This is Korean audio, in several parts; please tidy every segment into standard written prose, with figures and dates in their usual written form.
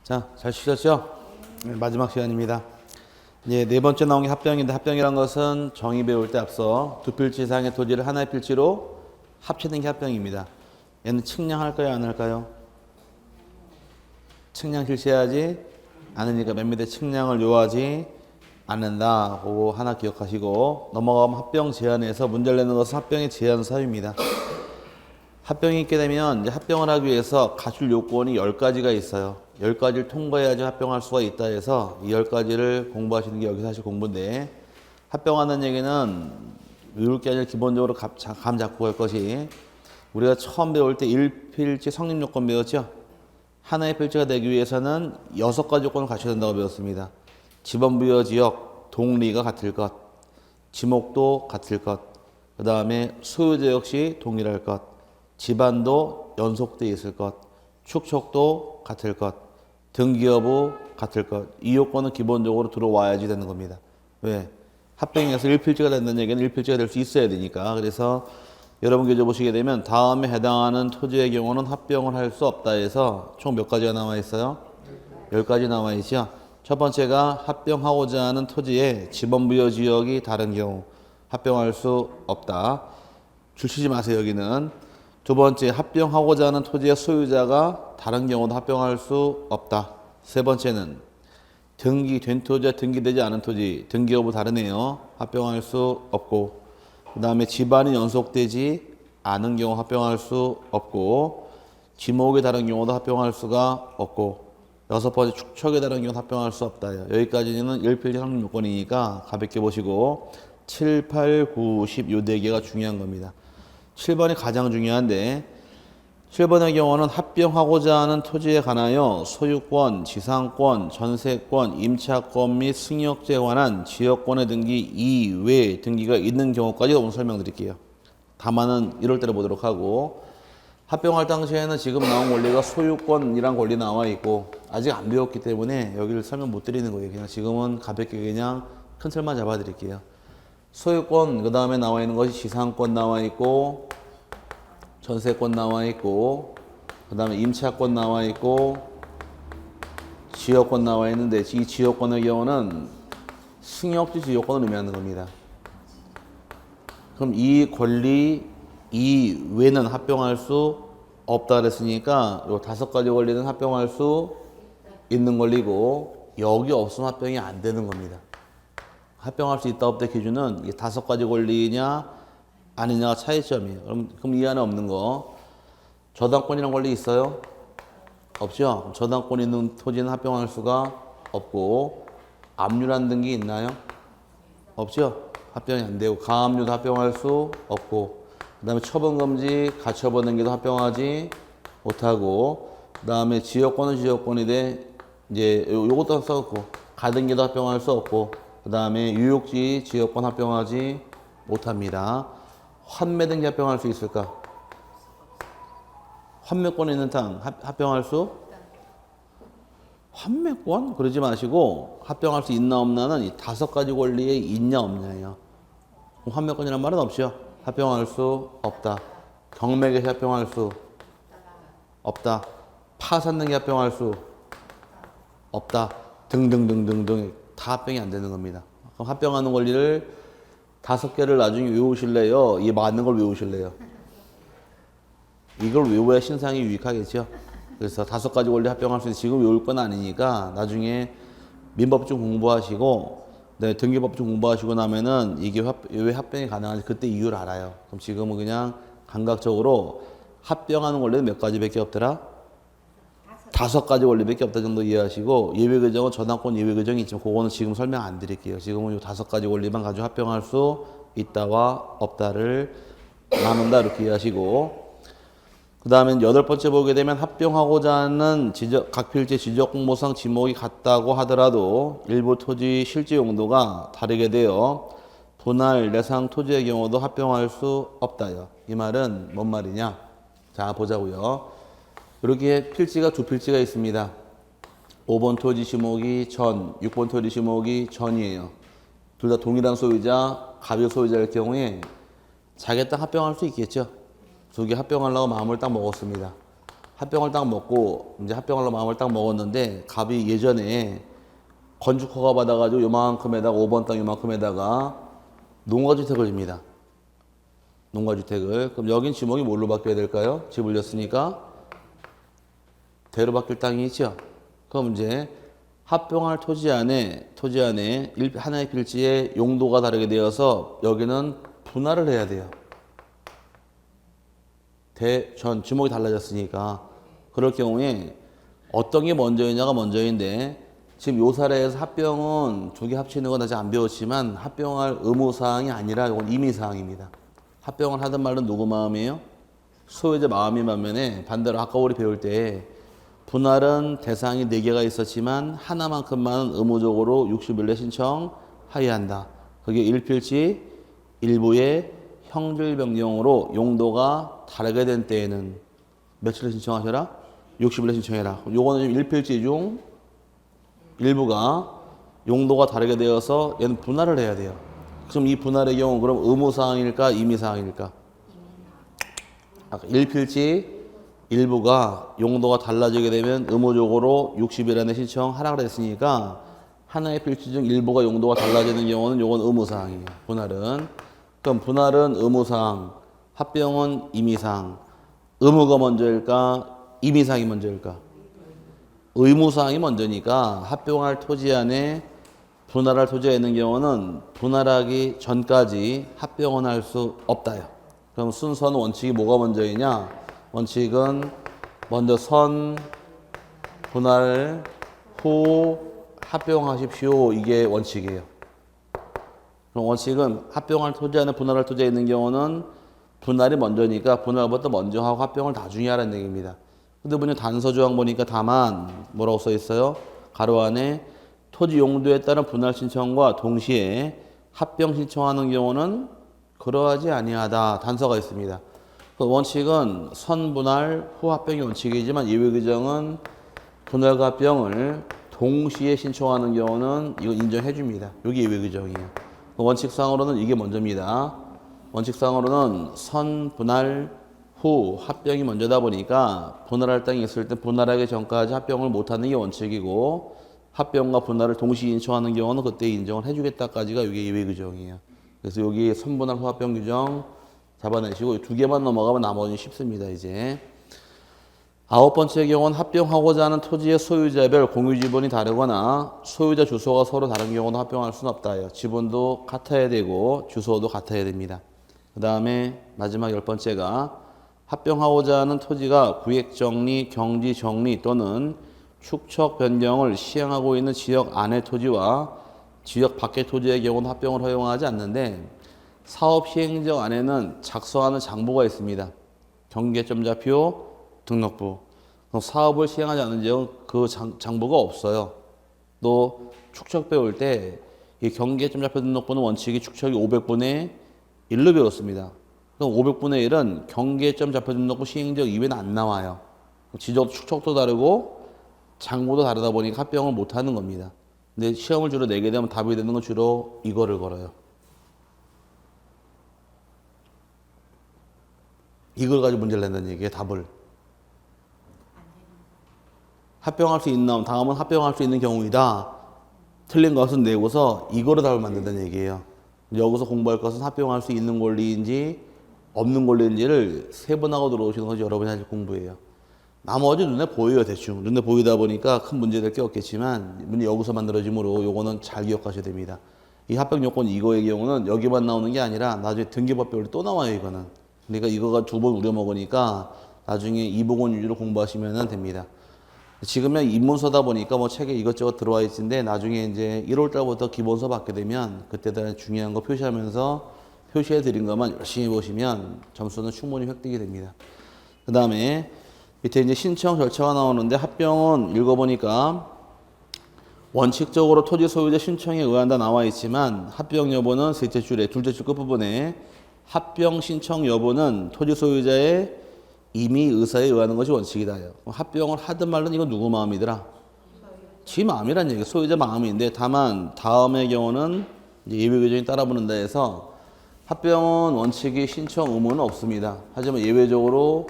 자, 잘 쉬셨죠? 네, 마지막 시간입니다. 이제 네 번째 나온 게 합병인데, 합병이란 것은 정의 배울 때 앞서 두 필지 이상의 토지를 하나의 필지로 합치는 게 합병입니다. 얘는 측량할까요, 안 할까요? 측량 실시하지 않으니까 맨 밑에 측량을 요하지 않는다. 그거 하나 기억하시고 넘어가면 합병 제한에서 문제를 내는 것은 합병의 제한 사유입니다. 합병이 있게 되면 이제 합병을 하기 위해서 갖출 요건이 10가지가 있어요. 10가지를 통과해야지 합병할 수가 있다 해서 이 10가지를 공부하시는 게 여기서 사실 공부인데, 합병하는 얘기는 외울 게 아니라 기본적으로 감 잡고 갈 것이, 우리가 처음 배울 때 1필지 성립 요건 배웠죠? 하나의 필지가 되기 위해서는 6가지 요건을 갖춰야 된다고 배웠습니다. 지번부여 지역, 동리가 같을 것, 지목도 같을 것, 그 다음에 소유자 역시 동일할 것, 집안도 연속되어 있을 것, 축척도 같을 것, 등기 여부 같을 것. 이 요건은 기본적으로 들어와야지 되는 겁니다. 왜? 합병해서 1필지가 된다는 얘기는 1필지가 될 수 있어야 되니까. 그래서 여러분 교재 보시게 되면 다음에 해당하는 토지의 경우는 합병을 할 수 없다 해서 총 몇 가지가 나와 있어요? 10가지 나와 있죠. 첫 번째가 합병하고자 하는 토지의 지번부여 지역이 다른 경우 합병할 수 없다. 줄 치지 마세요, 여기는. 두 번째, 합병하고자 하는 토지의 소유자가 다른 경우도 합병할 수 없다. 세 번째는 등기된 토지와 등기되지 않은 토지, 등기 여부 다르네요. 합병할 수 없고, 그 다음에 집안이 연속되지 않은 경우 합병할 수 없고, 지목이 다른 경우도 합병할 수가 없고, 여섯 번째, 축척에 다른 경우 합병할 수 없다. 여기까지는 1필지 성립 요건이니까 가볍게 보시고 7, 8, 9, 10 요 4개가 중요한 겁니다. 7번이 가장 중요한데, 7번의 경우는 합병하고자 하는 토지에 관하여 소유권, 지상권, 전세권, 임차권 및 승역제에 관한 지역권의 등기 이외 등기가 있는 경우까지 오늘 설명드릴게요. 다만은 1월달에 보도록 하고, 합병할 당시에는 지금 나온 권리가 소유권이란 권리 나와 있고 아직 안 배웠기 때문에 여기를 설명 못 드리는 거예요. 그냥 지금은 가볍게 그냥 큰 틀만 잡아 드릴게요. 소유권, 그 다음에 나와 있는 것이 지상권 나와 있고, 전세권 나와 있고, 그 다음에 임차권 나와 있고, 지역권 나와 있는데, 이 지역권의 경우는 승역지 지역권을 의미하는 겁니다. 그럼 이 권리 이외는 합병할 수 없다 그랬으니까 요 5가지 권리는 합병할 수 있는 권리고, 여기 없으면 합병이 안 되는 겁니다. 합병할 수 있다 없다 기준은 이 5가지 권리냐 아니냐가 차이점이에요. 그럼 이 안에 없는 거, 저당권이라는 권리 있어요? 없죠? 저당권 있는 토지는 합병할 수가 없고, 압류란 등기 있나요? 없죠? 합병이 안 되고, 가압류도 합병할 수 없고, 그 다음에 처분금지, 가처분 등기도 합병하지 못하고, 그 다음에 지역권은 지역권인데 이제 요것도 써놓고, 가등기도 합병할 수 없고, 그 다음에 유역지 지역권 합병하지 못합니다. 환매 등기 합병할 수 있을까? 환매권 있는 땅 합병할 수? 환매권? 그러지 마시고 합병할 수 있나 없나는 이 5가지 권리에 있냐 없냐예요. 환매권이란 말은 없죠. 합병할 수 없다. 경매계시 합병할 수 없다. 파산 등기 합병할 수 없다. 등등등등등 다 합병이 안 되는 겁니다. 그럼 합병하는 권리를 5개를 나중에 외우실래요? 이 맞는 걸 외우실래요? 이걸 외워야 신상이 유익하겠죠. 그래서 5가지 권리 합병할 수 있는데 지금 외울 건 아니니까 나중에 민법좀 공부하시고, 네, 등기법 좀 공부하시고 나면은 이게 왜 합병이 가능한지 그때 이유를 알아요. 그럼 지금은 그냥 감각적으로 합병하는 권리는 몇 가지밖에 없더라? 5가지 원리밖에 없다 정도 이해하시고, 예외 규정은 저당권 예외 규정이 있지만 그거는 지금 설명 안 드릴게요. 지금은 이 5가지 원리만 가지고 합병할 수 있다와 없다를 나눈다 이렇게 이해하시고, 그 다음에 8번째 보게 되면 합병하고자 하는 각 필지 지적 공모상 지목이 같다고 하더라도 일부 토지 실제 용도가 다르게 되어 분할 내상 토지의 경우도 합병할 수 없다요. 이 말은 뭔 말이냐? 자, 보자고요. 이렇게 필지가 2필지가 있습니다. 5번 토지 지목이 전, 6번 토지 지목이 전이에요. 둘 다 동일한 소유자, 가별 소유자일 경우에 자기 땅 합병할 수 있겠죠. 2개 합병하려고 마음을 딱 먹었습니다. 합병을 딱 먹고 이제 합병하려 마음을 딱 먹었는데 갑이 예전에 건축 허가 받아가지고 요만큼에다가 5번 땅 요만큼에다가 농가주택을 줍니다. 농가주택을. 그럼 여긴 지목이 뭘로 바뀌어야 될까요? 집 올렸으니까 대로 바뀔 땅이 있죠. 그럼 이제 합병할 토지 안에 하나의 필지의 용도가 다르게 되어서 여기는 분할을 해야 돼요. 지목이 달라졌으니까. 그럴 경우에 어떤 게 먼저이냐가 먼저인데 지금 요 사례에서 합병은 두 개 합치는 건 아직 안 배웠지만 합병할 의무사항이 아니라 이건 임의사항입니다. 합병을 하든 말든 누구 마음이에요? 소유자 마음이 반면에 반대로 아까 우리 배울 때 분할은 대상이 4개가 있었지만 하나만큼만 의무적으로 60일 내 신청하여야 한다. 그게 1필지 일부의 형질 변경으로 용도가 다르게 된 때에는 며칠에 신청하셔라? 60일 내 신청해라. 요거는 지금 1필지 중 일부가 용도가 다르게 되어서 얘는 분할을 해야 돼요. 그럼 이 분할의 경우 그럼 의무사항일까 임의사항일까? 아까 1필지 일부가 용도가 달라지게 되면 의무적으로 60일 안에 신청하라 그랬으니까 하나의 필지 중 일부가 용도가 달라지는 경우는 요건 의무사항이에요. 분할은. 그럼 분할은 의무사항, 합병은 임의사항. 의무가 먼저일까? 임의사항이 먼저일까? 의무사항이 먼저니까 합병할 토지 안에 분할할 토지가 있는 경우는 분할하기 전까지 합병은 할 수 없다요. 그럼 순서는 원칙이 뭐가 먼저이냐? 원칙은 먼저 선 분할 후 합병하십시오. 이게 원칙이에요. 그럼 원칙은 합병할 토지 안에 분할할 토지가 있는 경우는 분할이 먼저니까 분할부터 먼저 하고 합병을 나중에 하라는 얘기입니다. 근데 뭐냐 단서조항 보니까 다만 뭐라고 써 있어요? 가로 안에 토지 용도에 따른 분할 신청과 동시에 합병 신청하는 경우는 그러하지 아니하다. 단서가 있습니다. 그 원칙은 선분할 후 합병이 원칙이지만 예외 규정은 분할과 합병을 동시에 신청하는 경우는 이거 인정해 줍니다. 여기 예외 규정이에요. 원칙상으로는 이게 먼저입니다. 원칙상으로는 선분할 후 합병이 먼저다 보니까 분할할 땅이 있을 때 분할하기 전까지 합병을 못하는 게 원칙이고 합병과 분할을 동시에 신청하는 경우는 그때 인정을 해주겠다까지가 이게 예외 규정이에요. 그래서 여기 선분할 후 합병 규정 잡아내시고 두 개만 넘어가면 나머지는 쉽습니다. 이제 9번째 경우는 합병하고자 하는 토지의 소유자별 공유 지분이 다르거나 소유자 주소가 서로 다른 경우는 합병할 수는 없다. 지분도 같아야 되고 주소도 같아야 됩니다. 그 다음에 마지막 10번째가 합병하고자 하는 토지가 구획정리, 경지정리 또는 축척 변경을 시행하고 있는 지역 안의 토지와 지역 밖의 토지의 경우는 합병을 허용하지 않는데 사업 시행령 안에는 작성하는 장부가 있습니다. 경계점자표, 등록부. 그럼 사업을 시행하지 않는 지역은 그 장부가 없어요. 또 축척 배울 때 이 경계점자표 등록부는 원칙이 축척이 500분의 1로 배웠습니다. 그럼 500분의 1은 경계점자표 등록부 시행지역 이외에는 안 나와요. 지적 축척도 다르고 장부도 다르다 보니까 합병을 못하는 겁니다. 근데 시험을 주로 내게 되면 답이 되는 건 주로 이거를 걸어요. 이걸 가지고 문제를 낸다는 얘기예요. 답을. 합병할 수 있는 다음은 합병할 수 있는 경우이다. 틀린 것은 내고서 이거로 답을 만든다는 얘기예요. 여기서 공부할 것은 합병할 수 있는 권리인지 없는 권리인지를 세분하고 들어오시는 것이 여러분이 하실 공부예요. 나머지 눈에 보여요. 대충. 눈에 보이다 보니까 큰 문제 될 게 없겠지만 문제 여기서 만들어지므로 요거는 잘 기억하셔야 됩니다. 이 합병 요건 이거의 경우는 여기만 나오는 게 아니라 나중에 등기법 배울 때 또 나와요. 이거는. 그러니까 이거가 두 번 우려먹으니까 나중에 이보건 위주로 공부하시면 됩니다. 지금은 입문서다 보니까 뭐 책에 이것저것 들어와 있는데 나중에 이제 1월 달부터 기본서 받게 되면 그때 다 중요한 거 표시하면서 표시해 드린 것만 열심히 보시면 점수는 충분히 획득이 됩니다. 그 다음에 밑에 이제 신청 절차가 나오는데 합병은 읽어보니까 원칙적으로 토지 소유자 신청에 의한다 나와 있지만 합병 여부는 셋째 줄에 둘째 줄 끝부분에 합병 신청 여부는 토지 소유자의 임의 의사에 의하는 것이 원칙이다. 합병을 하든 말든 이건 누구 마음이더라? 지 마음이란 얘기, 소유자 마음인데 다만 다음의 경우는 이제 예외 규정이 따라 붙는다 해서 합병은 원칙이 신청 의무는 없습니다. 하지만 예외적으로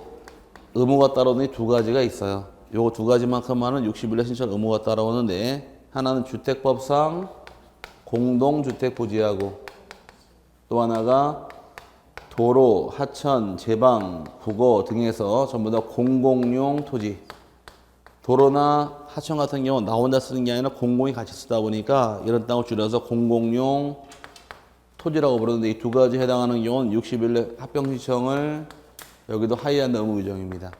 의무가 따라오는 두 가지가 있어요. 요거 두 가지만큼만은 60일내 신청 의무가 따라오는데 하나는 주택법상 공동주택 부지하고 또 하나가 도로, 하천, 제방, 국어 등에서 전부 다 공공용 토지. 도로나 하천 같은 경우 나 혼자 쓰는 게 아니라 공공이 같이 쓰다 보니까 이런 땅을 줄여서 공공용 토지라고 부르는데 이 두 가지 해당하는 경우는 60일 합병 신청을 여기도 하이한 의무 규정입니다.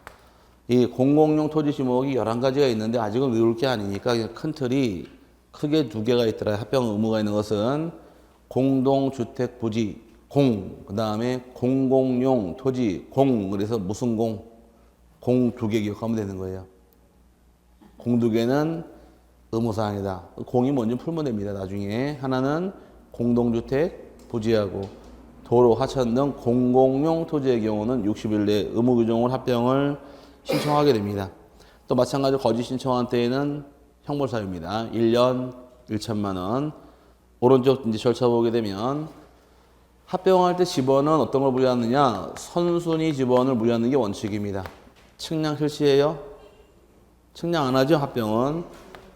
이 공공용 토지 지목이 11가지가 있는데 아직은 외울 게 아니니까 그냥 큰 틀이 크게 두 개가 있더라. 합병 의무가 있는 것은 공동주택 부지 공, 그 다음에 공공용 토지 공, 그래서 무슨 공? 공 두 개 기억하면 되는 거예요. 공 두 개는 의무사항이다. 공이 뭔지 풀면 됩니다. 나중에 하나는 공동주택 부지하고 도로, 하천 등 공공용 토지의 경우는 60일 내 의무 규정을 합병을 신청하게 됩니다. 또 마찬가지로 거짓 신청한 때에는 형벌사유입니다. 1년 1천만 원. 오른쪽 이제 절차 보게 되면 합병할 때 지번은 어떤 걸 부여하느냐? 선순위 지번을 부여하는 게 원칙입니다. 측량 실시해요? 측량 안 하죠, 합병은.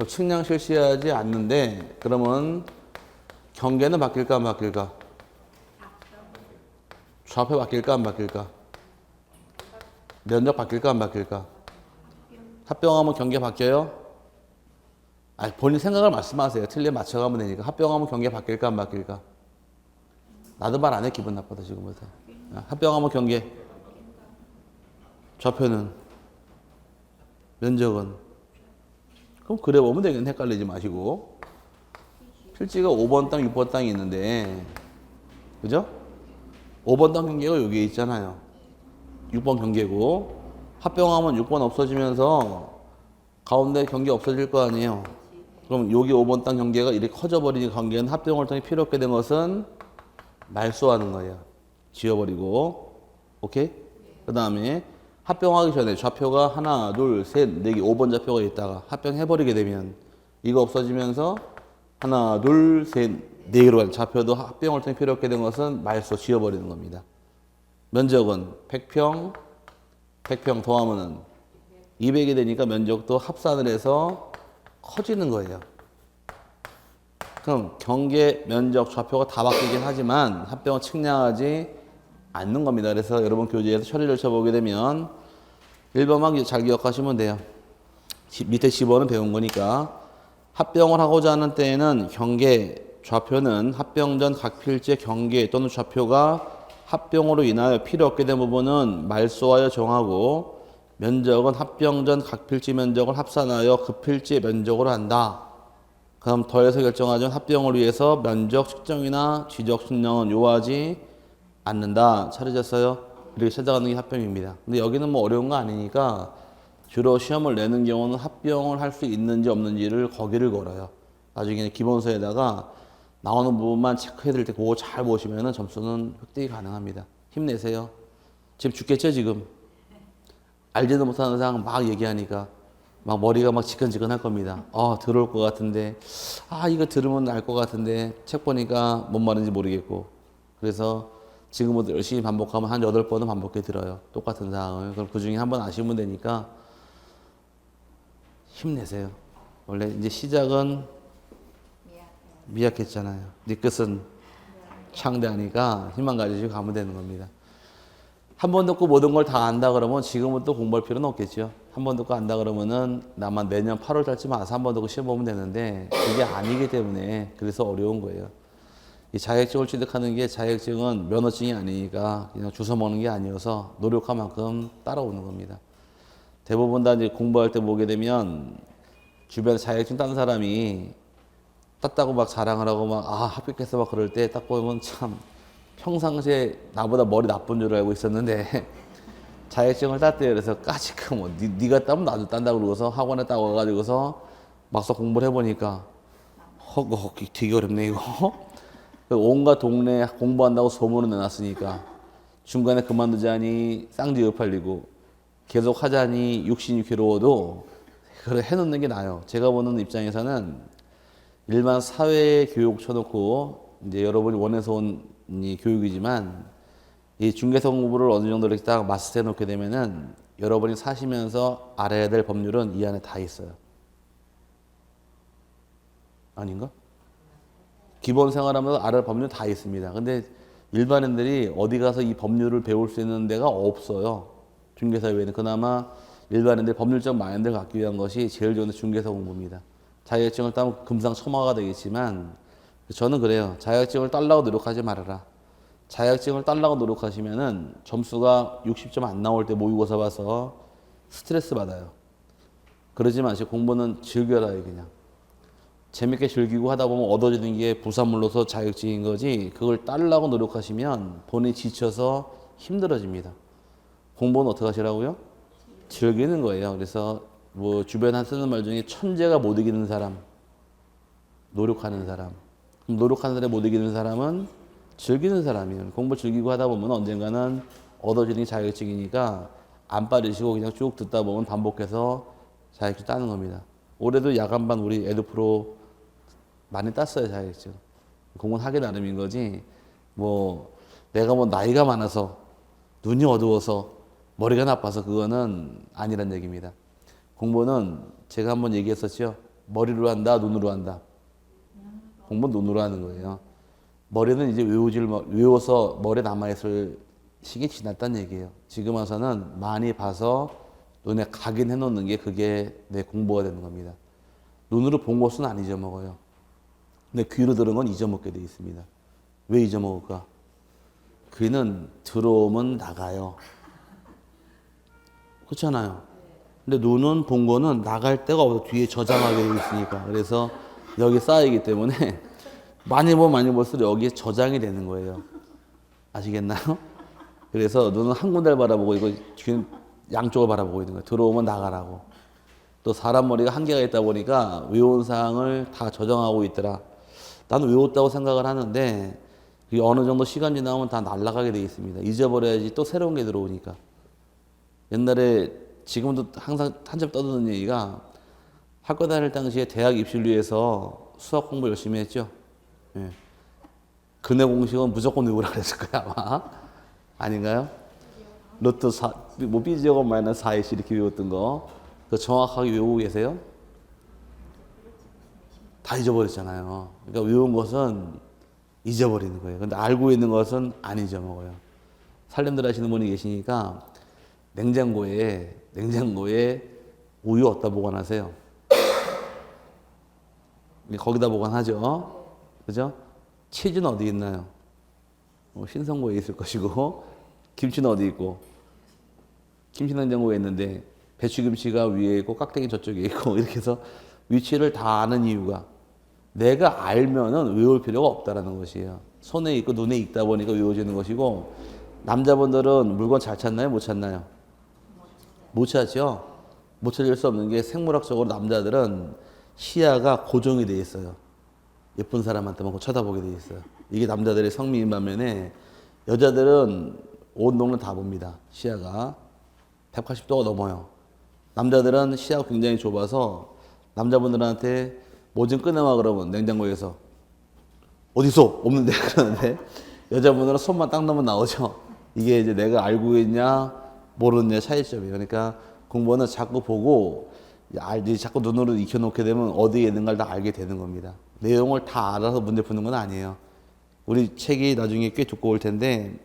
측량 실시하지 않는데 그러면 경계는 바뀔까 안 바뀔까? 좌표 바뀔까 안 바뀔까? 면적 바뀔까 안 바뀔까? 합병하면 경계 바뀌어요? 아니, 본인 생각을 말씀하세요. 틀리면 맞춰가면 되니까. 합병하면 경계 바뀔까 안 바뀔까? 나도 말 안 해. 기분 나쁘다 지금부터. 합병하면 경계. 좌표는? 면적은? 그럼 그래 보면 되겠네. 헷갈리지 마시고. 필지가 5번 땅, 6번 땅이 있는데 그죠? 5번 땅 경계가 여기에 있잖아요. 6번 경계고 합병하면 6번 없어지면서 가운데 경계 없어질 거 아니에요. 그럼 여기 5번 땅 경계가 이렇게 커져버리니 관계는 합병을 통해 필요 없게 된 것은 말소하는 거예요. 지워버리고. 오케이? 그 다음에 합병하기 전에 좌표가 하나, 둘, 셋, 네 개, 5번 좌표가 있다가 합병해버리게 되면 이거 없어지면서 하나, 둘, 셋, 네 개로 가는 좌표도 합병을 통해 필요 없게 된 것은 말소 지워버리는 겁니다. 면적은 100평, 100평 더하면은 200이 되니까 면적도 합산을 해서 커지는 거예요. 그럼 경계, 면적, 좌표가 다 바뀌긴 하지만 합병은 측량하지 않는 겁니다. 그래서 여러분 교재에서 처리 절차 보게 되면 1번만 잘 기억하시면 돼요. 밑에 10번은 배운 거니까 합병을 하고자 하는 때에는 경계, 좌표는 합병 전 각 필지의 경계 또는 좌표가 합병으로 인하여 필요 없게 된 부분은 말소하여 정하고 면적은 합병 전 각 필지 면적을 합산하여 그 필지의 면적으로 한다. 그럼 더해서 결정하자면 합병을 위해서 면적 측정이나 지적 측량은 요하지 않는다. 차려졌어요? 이렇게 찾아가는 게 합병입니다. 근데 여기는 뭐 어려운 거 아니니까 주로 시험을 내는 경우는 합병을 할 수 있는지 없는지를 거기를 걸어요. 나중에 기본서에다가 나오는 부분만 체크해 드릴 때 그거 잘 보시면 점수는 획득이 가능합니다. 힘내세요. 지금 죽겠죠 지금? 알지도 못하는 상황 막 얘기하니까 막 머리가 막 지끈지끈할 겁니다. 들어올 것 같은데 이거 들으면 알 것 같은데 책 보니까 뭔 말인지 모르겠고 그래서 지금부터 열심히 반복하면 한 8번은 반복해 들어요. 똑같은 상황을. 그럼 그 중에 한 번 아시면 되니까 힘내세요. 원래 이제 시작은 미약했잖아요. 네 끝은 창대하니까 힘만 가지고 가면 되는 겁니다. 한 번 듣고 모든 걸 다 안다 그러면 지금부터 공부할 필요는 없겠죠. 한 번 듣고 안다 그러면은 나만 내년 8월 달쯤 와서 한 번 듣고 시험 보면 되는데 그게 아니기 때문에 그래서 어려운 거예요. 이 자격증을 취득하는 게 자격증은 면허증이 아니니까 그냥 주워 먹는 게 아니어서 노력한 만큼 따라오는 겁니다. 대부분 다 이제 공부할 때 보게 되면 주변에 자격증 딴 사람이 땄다고 막 자랑을 하고 막 합격했어 막 그럴 때 딱 보면 참 평상시에 나보다 머리 나쁜 줄 알고 있었는데 자격증을 땄대요. 그래서 까짓거 뭐 네가 따면 나도 딴다 그러고서 학원에 딱 와가지고서 막상 공부를 해보니까 허거 되게 어렵네 이거. 온갖 동네 공부한다고 소문을 내놨으니까 중간에 그만두자니 쌍지읒 팔리고 계속 하자니 육신이 괴로워도 그걸 해놓는 게 나아요. 제가 보는 입장에서는 일반 사회 교육 쳐놓고 이제 여러분이 원해서 온 이 교육이지만 이 중개사 공부를 어느 정도 이렇게 딱 마스터해 놓게 되면은 여러분이 사시면서 알아야 될 법률은 이 안에 다 있어요. 아닌가? 기본 생활하면서 알아야 할 법률 다 있습니다. 근데 일반인들이 어디 가서 이 법률을 배울 수 있는 데가 없어요. 중개사 외에는. 그나마 일반인들 법률적 마인드를 갖기 위한 것이 제일 좋은 중개사 공부입니다. 자격증을 따면 금상첨화가 되겠지만 저는 그래요. 자격증을 따려고 노력하지 말아라. 자격증을 따려고 노력하시면은 점수가 60점 안 나올 때 모의고사 봐서 스트레스 받아요. 그러지 마시고 공부는 즐겨라 그냥. 재밌게 즐기고 하다 보면 얻어지는 게 부산물로서 자격증인 거지 그걸 따려고 노력하시면 본인이 지쳐서 힘들어집니다. 공부는 어떻게 하시라고요? 즐기는 거예요. 그래서 뭐 주변에 쓰는 말 중에 천재가 못 이기는 사람, 노력하는 사람. 노력하는 사람이 못 이기는 사람은 즐기는 사람이에요. 공부 즐기고 하다 보면 언젠가는 얻어지는 게 자격증이니까 안 빠지시고 그냥 쭉 듣다 보면 반복해서 자격증 따는 겁니다. 올해도 야간반 우리 에듀프로 많이 땄어요, 자격증. 공부는 하기 나름인 거지. 뭐 내가 뭐 나이가 많아서 눈이 어두워서 머리가 나빠서 그거는 아니란 얘기입니다. 공부는 제가 한번 얘기했었죠. 머리로 한다, 눈으로 한다. 공부는 눈으로 하는 거예요. 머리는 이제 외워서 머리에 남아있을 시기 지났다는 얘기예요. 지금 와서는 많이 봐서 눈에 각인해 놓는 게 그게 내 공부가 되는 겁니다. 눈으로 본 것은 안 잊어먹어요. 근데 귀로 들은 건 잊어먹게 돼 있습니다. 왜 잊어먹을까? 귀는 들어오면 나가요. 그렇잖아요. 근데 눈은 본 거는 나갈 데가 없어. 뒤에 저장하게 돼 있으니까. 그래서 여기 쌓이기 때문에 많이 보면 많이 볼수록 여기에 저장이 되는 거예요. 아시겠나요? 그래서 눈은 한 군데를 바라보고 이거 귀는 양쪽을 바라보고 있는 거예요. 들어오면 나가라고. 또 사람 머리가 한계가 있다 보니까 외운 사항을 다 저장하고 있더라. 나는 외웠다고 생각을 하는데 그게 어느 정도 시간 지나면 다 날아가게 돼 있습니다. 잊어버려야지 또 새로운 게 들어오니까. 옛날에 지금도 항상 한참 떠드는 얘기가 학교 다닐 당시에 대학 입시를 위해서 수학 공부 열심히 했죠. 예. 근해 공식은 무조건 외우라 그랬을 거야 아마. 아닌가요? 루트 4, 뭐 B제곱 마이너스 4AC 이렇게 외웠던 거 그거 정확하게 외우고 계세요? 다 잊어버렸잖아요. 그러니까 외운 것은 잊어버리는 거예요. 근데 알고 있는 것은 안 잊어먹어요. 살림들 하시는 분이 계시니까 냉장고에 우유 어디다 보관하세요? 거기다 보관하죠. 그죠? 치즈는 어디 있나요? 신성고에 있을 것이고 김치는 어디 있고 김치 냉장고에 있는데 배추김치가 위에 있고 깍두기 저쪽에 있고 이렇게 해서 위치를 다 아는 이유가 내가 알면은 외울 필요가 없다라는 것이에요. 손에 있고 눈에 익다 보니까 외워지는 것이고 남자분들은 물건 잘 찾나요? 못 찾나요? 못 찾죠. 못 찾을 수 없는 게 생물학적으로 남자들은 시야가 고정이 돼 있어요. 예쁜 사람한테만 쳐다보게 돼 있어요. 이게 남자들의 성미인 반면에 여자들은 온 동네 다 봅니다. 시야가 180도가 넘어요. 남자들은 시야가 굉장히 좁아서 남자분들한테 뭐 좀 꺼내와 그러면 냉장고에서 어디서 없는데 그러는데 여자분들은 손만 딱 넣으면 나오죠. 이게 이제 내가 알고 있냐 모르느냐 차이점이에요. 그러니까 공부는 자꾸 보고 자꾸 눈으로 익혀놓게 되면 어디에 있는가를 다 알게 되는 겁니다. 내용을 다 알아서 문제 푸는 건 아니에요. 우리 책이 나중에 꽤 두꺼울 텐데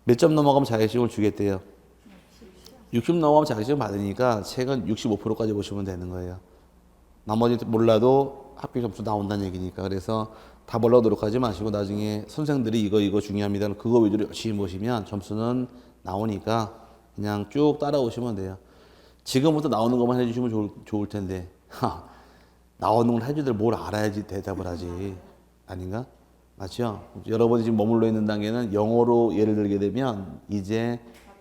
몇 점 넘어가면 자격증을 주겠대요. 60 넘어가면 자격증 받으니까 책은 65%까지 보시면 되는 거예요. 나머지 몰라도 합격 점수 나온다는 얘기니까. 그래서 다 보려고 노력하지 마시고 나중에 선생들이 이거 중요합니다. 그거 위주로 열심히 보시면 점수는 나오니까 그냥 쭉 따라오시면 돼요. 지금부터 나오는 것만 해주시면 좋을 텐데 나오는 걸 해주들 뭘 알아야지 대답을 하지. 아닌가? 맞죠? 여러분이 지금 머물러 있는 단계는 영어로 예를 들게 되면 이제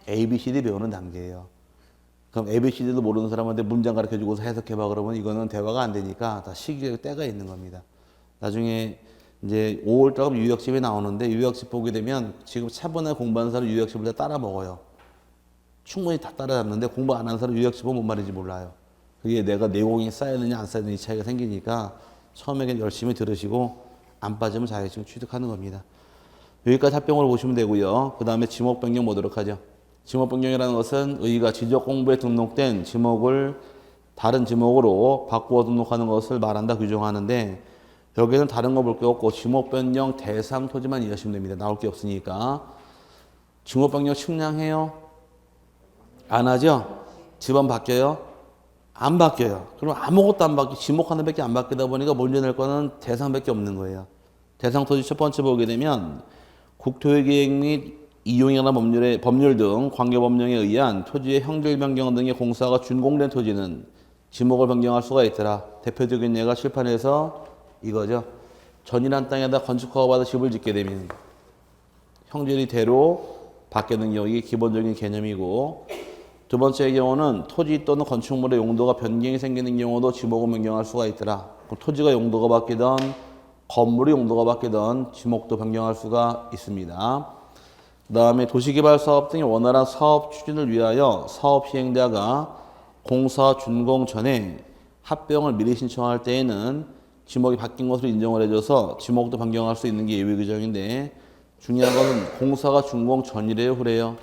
ABCD 배우는 단계예요. 그럼 ABCD도 모르는 사람한테 문장 가르쳐주고서 해석해봐 그러면 이거는 대화가 안 되니까 다 시기의 때가 있는 겁니다. 나중에 이제 5월달하면 유역집이 나오는데 유역집 보게 되면 지금 차분하게 공부하는 사람 유역집을 다 따라 먹어요. 충분히 다 따라잡는데 공부 안 하는 사람 유역집 보면 뭔 말인지 몰라요. 그게 내가 내용이 쌓였느냐 안 쌓였느냐 이 차이가 생기니까 처음에 열심히 들으시고 안 빠지면 자격증 취득하는 겁니다. 여기까지 합병으로 보시면 되고요. 그 다음에 지목 변경 보도록 하죠. 지목 변경이라는 것은 의가 지적 공부에 등록된 지목을 다른 지목으로 바꾸어 등록하는 것을 말한다, 규정하는데 여기는 다른 거 볼 게 없고 지목 변경 대상 토지만 이해하시면 됩니다. 나올 게 없으니까. 지목 변경 측량해요? 안 하죠? 집안 바뀌어요? 안 바뀌어요. 그럼 아무것도 안 바뀌고 지목 하나밖에 안 바뀌다 보니까 문제 낼 거는 대상밖에 없는 거예요. 대상 토지 첫 번째 보게 되면 국토의계획 및 이용이나 법률 등 관계 법령에 의한 토지의 형질 변경 등의 공사가 준공된 토지는 지목을 변경할 수가 있더라. 대표적인 예가 칠판에서 이거죠. 전이란 땅에다 건축허가 받아 집을 짓게 되면 형질이 대로 바뀌는 경우, 이게 기본적인 개념이고, 두 번째의 경우는 토지 또는 건축물의 용도가 변경이 생기는 경우도 지목을 변경할 수가 있더라. 그럼 토지가 용도가 바뀌던 건물의 용도가 바뀌던 지목도 변경할 수가 있습니다. 그 다음에 도시개발사업 등의 원활한 사업 추진을 위하여 사업 시행자가 공사 준공 전에 합병을 미리 신청할 때에는 지목이 바뀐 것으로 인정을 해줘서 지목도 변경할 수 있는 게 예외 규정인데, 중요한 것은 공사가 준공 전이래요, 후래요?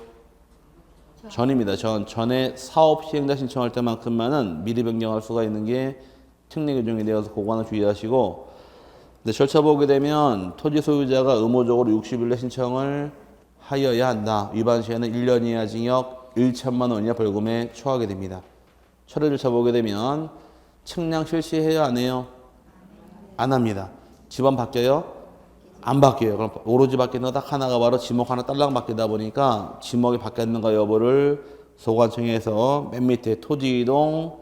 전입니다. 전에 사업 시행자 신청할 때만큼만은 미리 변경할 수가 있는 게 특례 규정이 되어서 그거 하나 주의하시고, 근데 절차 보게 되면 토지 소유자가 의무적으로 60일 내 신청을 하여야 한다. 위반 시에는 1년 이하 징역 1천만 원 이하 벌금에 처하게 됩니다. 처리 절차 보게 되면 측량 실시해야 안 해요? 안 합니다. 집안 바뀌어요? 안 바뀌어요. 그럼 오로지 바뀌는 거 딱 하나가 바로 지목 하나 딸랑 바뀌다 보니까 지목이 바뀌었는가 여부를 소관청에서 맨 밑에 토지 이동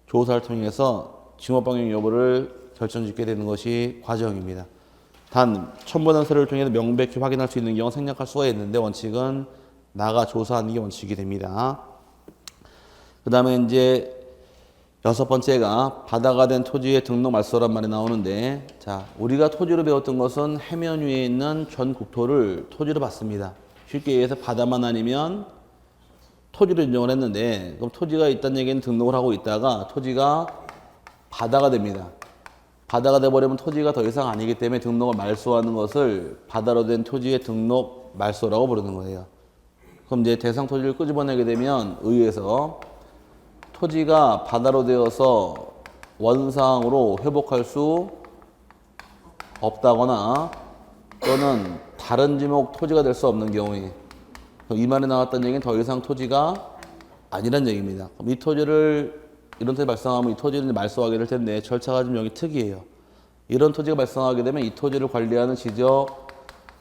조사를 통해서 지목 변경 여부를 결정짓게 되는 것이 과정입니다. 단 첨부단서를 통해서 명백히 확인할 수 있는 경우 생략할 수가 있는데 원칙은 나가 조사하는 게 원칙이 됩니다. 그 다음에 이제 여섯 번째가 바다가 된 토지의 등록 말소란 말이 나오는데, 자, 우리가 토지로 배웠던 것은 해면 위에 있는 전 국토를 토지로 봤습니다. 쉽게 얘기해서 바다만 아니면 토지로 인정을 했는데, 그럼 토지가 있다는 얘기는 등록을 하고 있다가 토지가 바다가 됩니다. 바다가 돼버리면 토지가 더 이상 아니기 때문에 등록을 말소하는 것을 바다로 된 토지의 등록 말소라고 부르는 거예요. 그럼 이제 대상 토지를 끄집어내게 되면 의회에서 토지가 바다로 되어서 원상으로 회복할 수 없다거나 또는 다른 지목 토지가 될 수 없는 경우에, 이 말이 나왔다는 얘기는 더 이상 토지가 아니란 얘기입니다. 그럼 이 토지를, 이런 토지 발생하면 이 토지를 말소하게 될 텐데 절차가 좀 여기 특이해요. 이런 토지가 발생하게 되면 이 토지를 관리하는 지적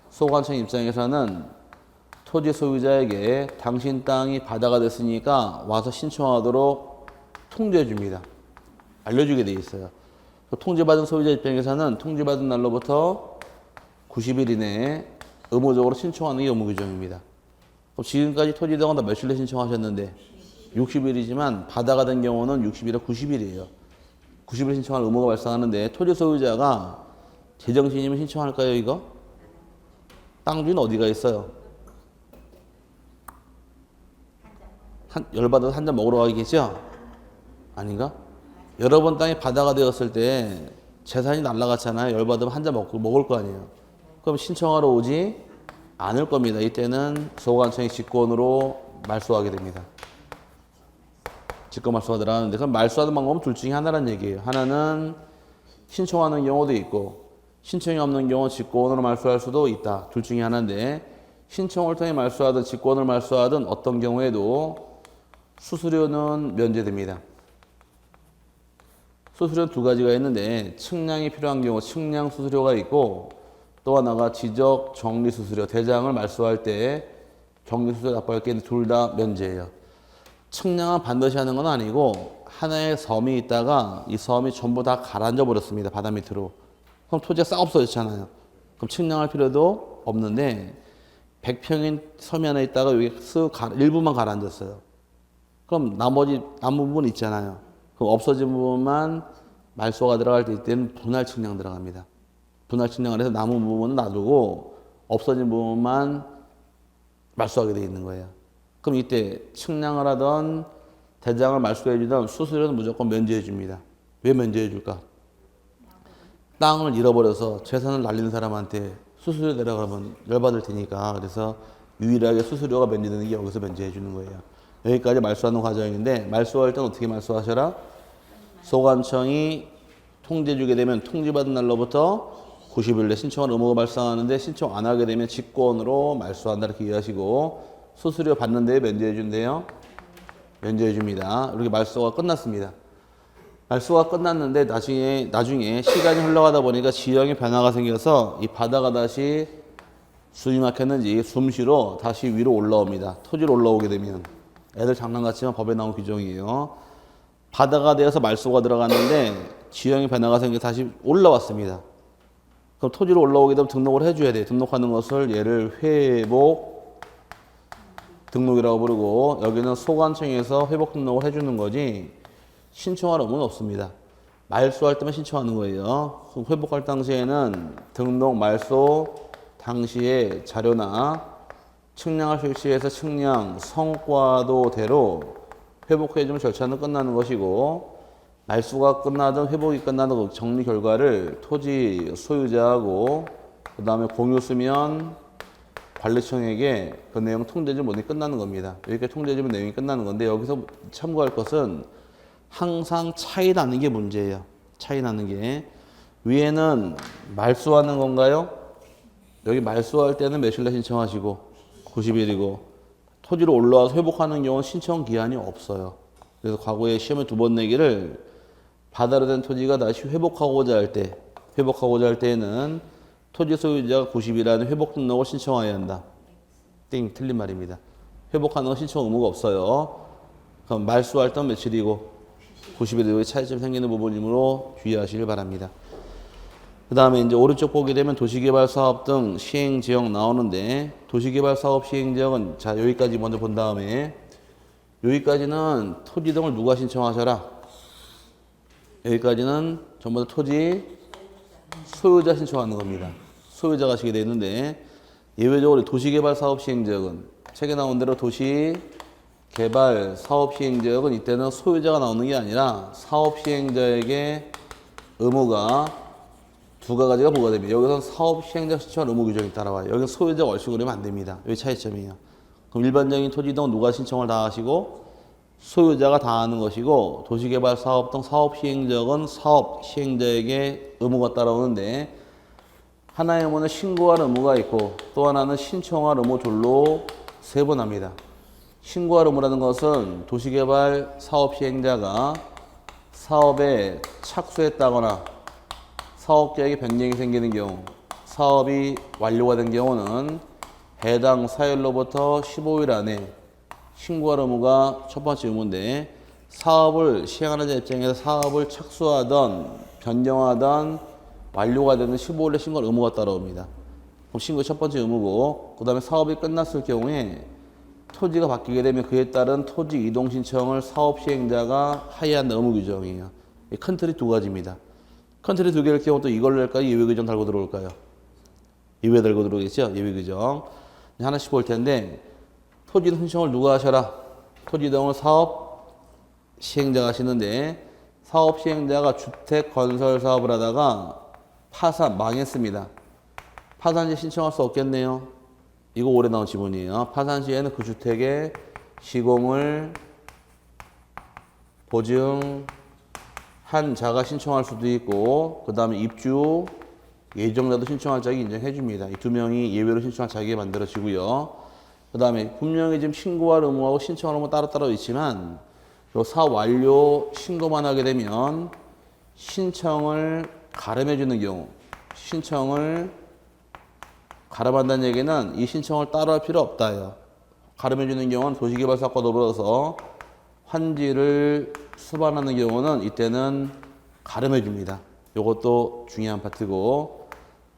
소관청 입장에서는 토지 소유자에게 당신 땅이 바다가 됐으니까 와서 신청하도록 통지해 줍니다. 알려주게 돼 있어요. 통지받은 소유자 입장에서는 통지받은 날로부터 90일 이내에 의무적으로 신청하는 게 의무 규정입니다. 지금까지 토지 이동은 다 며칠 내 신청하셨는데 60일이지만 바다가 된 경우는 60일에 90일이에요. 90일 신청할 의무가 발생하는데 토지 소유자가 제정신이면 신청할까요, 이거? 땅 주인 어디가 있어요? 열받아서 한 잔 먹으러 가겠죠? 아닌가? 여러 번 땅이 바다가 되었을 때 재산이 날라갔잖아요. 열받으면 한 잔 먹을 거 아니에요. 그럼 신청하러 오지 않을 겁니다. 이때는 소관청이 직권으로 말소하게 됩니다. 직권 말소가 들어가는데, 그럼 말소하는 방법은 둘 중에 하나란 얘기예요. 하나는 신청하는 경우도 있고 신청이 없는 경우 직권으로 말소할 수도 있다. 둘 중에 하나인데, 신청을 통해 말소하든 직권을 말소하든 어떤 경우에도 수수료는 면제됩니다. 수수료는 두 가지가 있는데 측량이 필요한 경우 측량 수수료가 있고, 또 하나가 지적 정리 수수료, 대장을 말소할 때 정리 수수료 납부할 게 있는데 둘 다 면제예요. 측량은 반드시 하는 건 아니고 하나의 섬이 있다가 이 섬이 전부 다 가라앉아 버렸습니다. 바다 밑으로. 그럼 토지가 싹 없어졌잖아요. 그럼 측량할 필요도 없는데 100평인 섬이 하나 있다가 여기 일부만 가라앉았어요. 그럼 나머지 남은 부분 있잖아요. 그럼 없어진 부분만 말소가 들어갈 때는 분할 측량 들어갑니다. 분할 측량을 해서 남은 부분은 놔두고 없어진 부분만 말소하게 되어 있는 거예요. 그럼 이때 측량을 하던 대장을 말소해 주던 수수료는 무조건 면제해 줍니다. 왜 면제해 줄까? 땅을 잃어버려서 재산을 날리는 사람한테 수수료 내라고 하면 열받을 테니까. 그래서 유일하게 수수료가 면제되는 게 여기서 면제해 주는 거예요. 여기까지 말소하는 과정인데 말소할 때는 어떻게 말소하셔라? 소관청이 통지 주게 되면 통지받은 날로부터 90일 내 신청할 의무가 발생하는데 신청 안 하게 되면 직권으로 말소한다 이렇게 이해하시고 수수료 받는 데에 면제해 준대요. 면제해 줍니다. 이렇게 말소가 끝났습니다. 말소가 끝났는데 나중에 시간이 흘러가다 보니까 지형의 변화가 생겨서 이 바다가 다시 숨이 막혔는지 숨쉬러 다시 위로 올라옵니다. 토지로 올라오게 되면 애들 장난 같지만 법에 나온 규정이에요. 바다가 되어서 말소가 들어갔는데 지형의 변화가 생겨 다시 올라왔습니다. 그럼 토지로 올라오게 되면 등록을 해줘야 돼요. 등록하는 것을 얘를 회복 등록이라고 부르고 여기는 소관청에서 회복 등록을 해주는 거지 신청할 의무는 없습니다. 말소할 때만 신청하는 거예요. 그럼 회복할 당시에는 등록 말소 당시의 자료나 측량을 실시해서 측량 성과도대로 회복해주면 절차는 끝나는 것이고 말소가 끝나든 회복이 끝나든 그 정리 결과를 토지 소유자하고 그 다음에 공유 쓰면 관리청에게 그 내용 통제지 못해 끝나는 겁니다. 이렇게 통제해주면 내용이 끝나는 건데 여기서 참고할 것은 항상 차이 나는 게 문제예요. 차이 나는 게 위에는 말소하는 건가요? 여기 말소할 때는 며칠 내 신청하시고 90일이고 토지로 올라와서 회복하는 경우는 신청 기한이 없어요. 그래서 과거에 시험에 2번 내기를 바다로 된 토지가 다시 회복하고자 할 때에는 토지 소유자가 90일 안에 회복 등록을 신청해야 한다. 띵, 틀린 말입니다. 회복하는 건 신청 의무가 없어요. 그럼 말소할 때는 며칠이고 90일에 차이점 생기는 부분이므로 주의하시길 바랍니다. 그 다음에 이제 오른쪽 보게 되면 도시개발 사업 등 시행 지역 나오는데 도시개발 사업 시행 지역은 자 여기까지 먼저 본 다음에 여기까지는 토지 등을 누가 신청하셔라? 여기까지는 전부 다 토지 소유자 신청하는 겁니다. 소유자가 하시게 되는데 예외적으로 도시개발 사업 시행 지역은 책에 나온 대로 도시개발 사업 시행 지역은 이때는 소유자가 나오는 게 아니라 사업 시행자에게 의무가 두 가지가 부과됩니다. 여기서는 사업 시행자 신청 의무 규정이 따라와요. 여기는 소유자가 얼씨구 그러면 안 됩니다. 여기 차이점이에요. 그럼 일반적인 토지 등 누가 신청을 다 하시고 소유자가 다 하는 것이고 도시개발 사업 등 사업 시행자는 사업 시행자에게 의무가 따라오는데 하나의 의무는 신고할 의무가 있고 또 하나는 신청할 의무 둘로 세분합니다. 신고할 의무라는 것은 도시개발 사업 시행자가 사업에 착수했다거나 사업 계획에 변경이 생기는 경우, 사업이 완료가 된 경우는 해당 사일로부터 15일 안에 신고할 의무가 첫 번째 의무인데 사업을 시행하는 자 입장에서 사업을 착수하던 변경하던 완료가 되는 15일에 신고할 의무가 따라옵니다. 그럼 신고 첫 번째 의무고 그 다음에 사업이 끝났을 경우에 토지가 바뀌게 되면 그에 따른 토지 이동 신청을 사업 시행자가 하여야 한다는 의무 규정이에요. 큰 틀이 2가지입니다. 큰 틀이 2개일 경우 또 이걸로 할까요? 예외 규정 달고 들어올까요? 예외 달고 들어오겠죠? 예외 규정. 하나씩 볼 텐데 토지 신청을 누가 하셔라? 토지 이동을 사업 시행자가 하시는데 사업 시행자가 주택 건설 사업을 하다가 망했습니다. 파산 시 신청할 수 없겠네요. 이거 올해 나온 지문이에요. 파산 시에는 그 주택의 시공을 보증한 자가 신청할 수도 있고 그 다음에 입주 예정자도 신청할 자에게 인정해 줍니다. 이 2명이 예외로 신청할 자에게 만들어지고요. 그 다음에 분명히 지금 신고할 의무하고 신청할 의무 따로따로 있지만 요 사업 완료 신고만 하게 되면 신청을 가름해 주는 경우 신청을 가름한다는 얘기는 이 신청을 따로 할 필요 없다요. 가름해 주는 경우는 도시개발사업과 더불어서 환지를 수반하는 경우는 이때는 가름해 줍니다. 이것도 중요한 파트고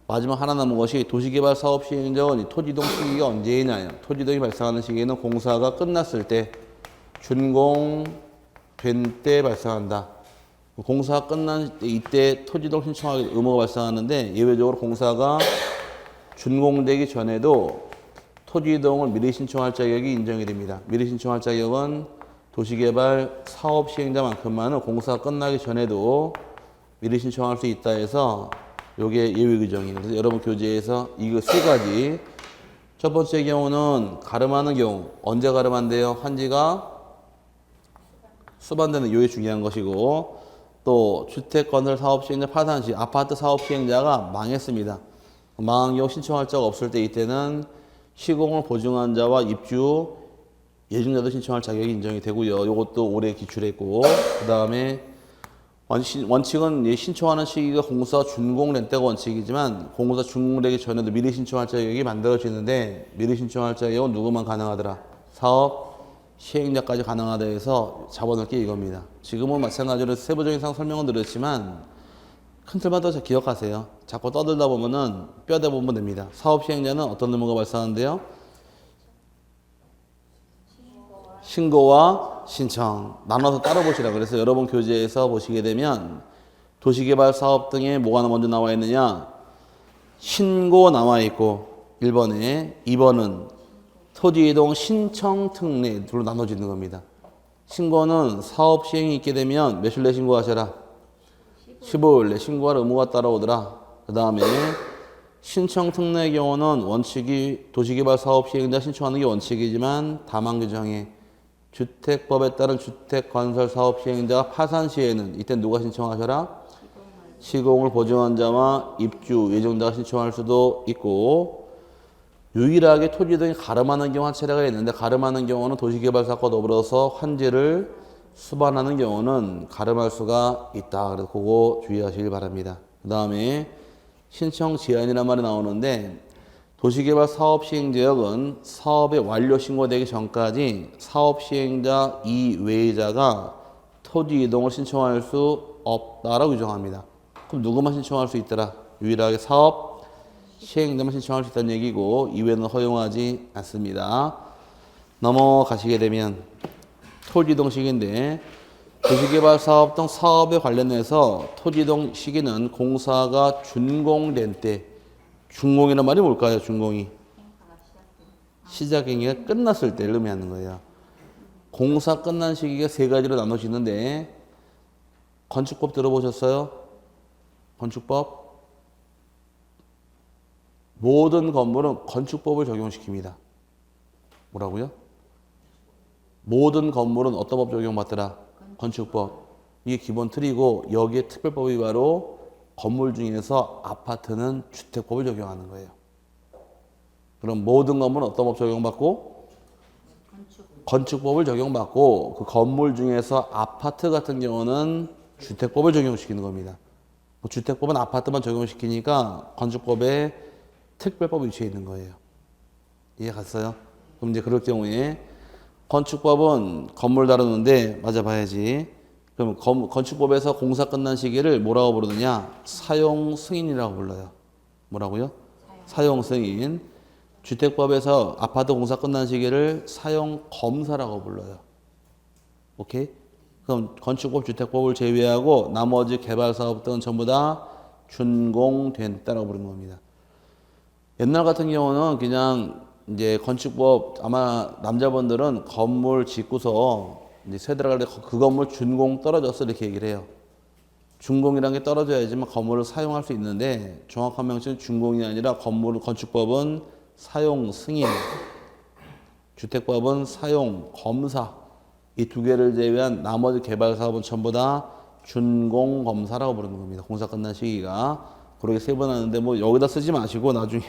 마지막 하나 남은 것이 도시개발 사업 시행자는 토지이동 시기가 언제이냐요. 토지이동이 발생하는 시기는 공사가 끝났을 때 준공된 때 발생한다. 공사가 끝난 이때 토지이동 신청하기 의무가 발생하는데 예외적으로 공사가 준공되기 전에도 토지이동을 미리 신청할 자격이 인정이 됩니다. 미리 신청할 자격은 도시개발 사업 시행자만큼만은 공사가 끝나기 전에도 미리 신청할 수 있다 해서 이게 예외 규정이에요. 그래서 여러분 교재에서 이거 3가지 첫 번째 경우는 가름하는 경우. 언제 가름한대요? 환지가 수반되는 요게 중요한 것이고, 또 주택건설 사업시행자 파산 시 아파트 사업시행자가 망했습니다. 망한 경우 신청할 자가 없을 때 이때는 시공을 보증한 자와 입주 예증자도 신청할 자격이 인정이 되고요. 이것도 올해 기출했고, 그 다음에 원칙은 신청하는 시기가 공사 준공된 때가 원칙이지만 공사 준공되기 전에도 미리 신청할 자격이 만들어지는데 미리 신청할 자격은 누구만 가능하더라? 사업 시행자까지 가능하다 해서 잡아놓을게 이겁니다. 지금은 마찬가지로 세부적인 설명은 드렸지만 큰 틀만 더 기억하세요. 자꾸 떠들다 보면은 뼈대 보면 됩니다. 사업 시행자는 어떤 의무가 발생하는데요? 신고와 신청 나눠서 따로 보시라. 그래서 여러분 교재에서 보시게 되면 도시개발 사업 등에 뭐가 먼저 나와 있느냐? 신고 나와 있고 1번에 2번은 토지이동 신청 특례 둘로 나눠지는 겁니다. 신고는 사업 시행이 있게 되면 며칠 내 신고하셔라? 15일 내 신고할 의무가 따라오더라. 그 다음에 신청 특례의 경우는 원칙이 도시개발 사업 시행자 신청하는 게 원칙이지만 다만 규정에 주택법에 따른 주택건설 사업 시행자가 파산 시에는 이때 누가 신청하셔라? 시공을 보증한 자와 입주 예정자가 신청할 수도 있고 유일하게 토지 등이 가름하는 경우 한 차례가 있는데 가름하는 경우는 도시개발사과 더불어서 환지를 수반하는 경우는 가름할 수가 있다. 그래서 그거 주의하시길 바랍니다. 그 다음에 신청 제한이라는 말이 나오는데 도시개발 사업시행지역은 사업의 완료 신고되기 전까지 사업시행자 이외의자가 토지 이동을 신청할 수 없다라고 규정합니다. 그럼 누구만 신청할 수 있더라? 유일하게 사업 시행자만 신청할 수 있다는 얘기고 이외에는 허용하지 않습니다. 넘어가시게 되면 토지이동 시기인데 도시개발 사업 등 사업에 관련해서 토지이동 시기는 공사가 준공된 때 준공이란 말이 뭘까요? 준공이 시작 행위가 끝났을 때를 의미하는 거예요. 공사 끝난 시기가 세 가지로 나눠지는데 건축법 들어보셨어요? 건축법 모든 건물은 건축법을 적용시킵니다. 뭐라고요? 모든 건물은 어떤 법 적용받더라? 건축법. 이게 기본 틀이고 여기에 특별법이 바로 건물 중에서 아파트는 주택법을 적용하는 거예요. 그럼 모든 건물은 어떤 법 적용받고? 건축법을 적용받고 그 건물 중에서 아파트 같은 경우는 주택법을 적용시키는 겁니다. 주택법은 아파트만 적용시키니까 건축법에 특별법이 위치해 있는 거예요. 이해 갔어요? 그럼 이제 그럴 경우에 건축법은 건물 다루는데 맞아봐야지. 그럼 건축법에서 공사 끝난 시기를 뭐라고 부르느냐? 사용 승인이라고 불러요. 뭐라고요? 사용 승인. 주택법에서 아파트 공사 끝난 시기를 사용 검사라고 불러요. 오케이? 그럼 건축법, 주택법을 제외하고 나머지 개발 사업 등은 전부 다 준공됐다라고 부르는 겁니다. 옛날 같은 경우는 그냥 이제 건축법 아마 남자분들은 건물 짓고서 이제 세 들어갈 때 그 건물 준공 떨어졌어 이렇게 얘기를 해요. 준공이라는 게 떨어져야지만 건물을 사용할 수 있는데 정확한 명칭은 준공이 아니라 건축법은 사용 승인, 주택법은 사용 검사 이 두 개를 제외한 나머지 개발 사업은 전부 다 준공 검사라고 부르는 겁니다. 공사 끝난 시기가 그렇게 세분하는데 뭐 여기다 쓰지 마시고 나중에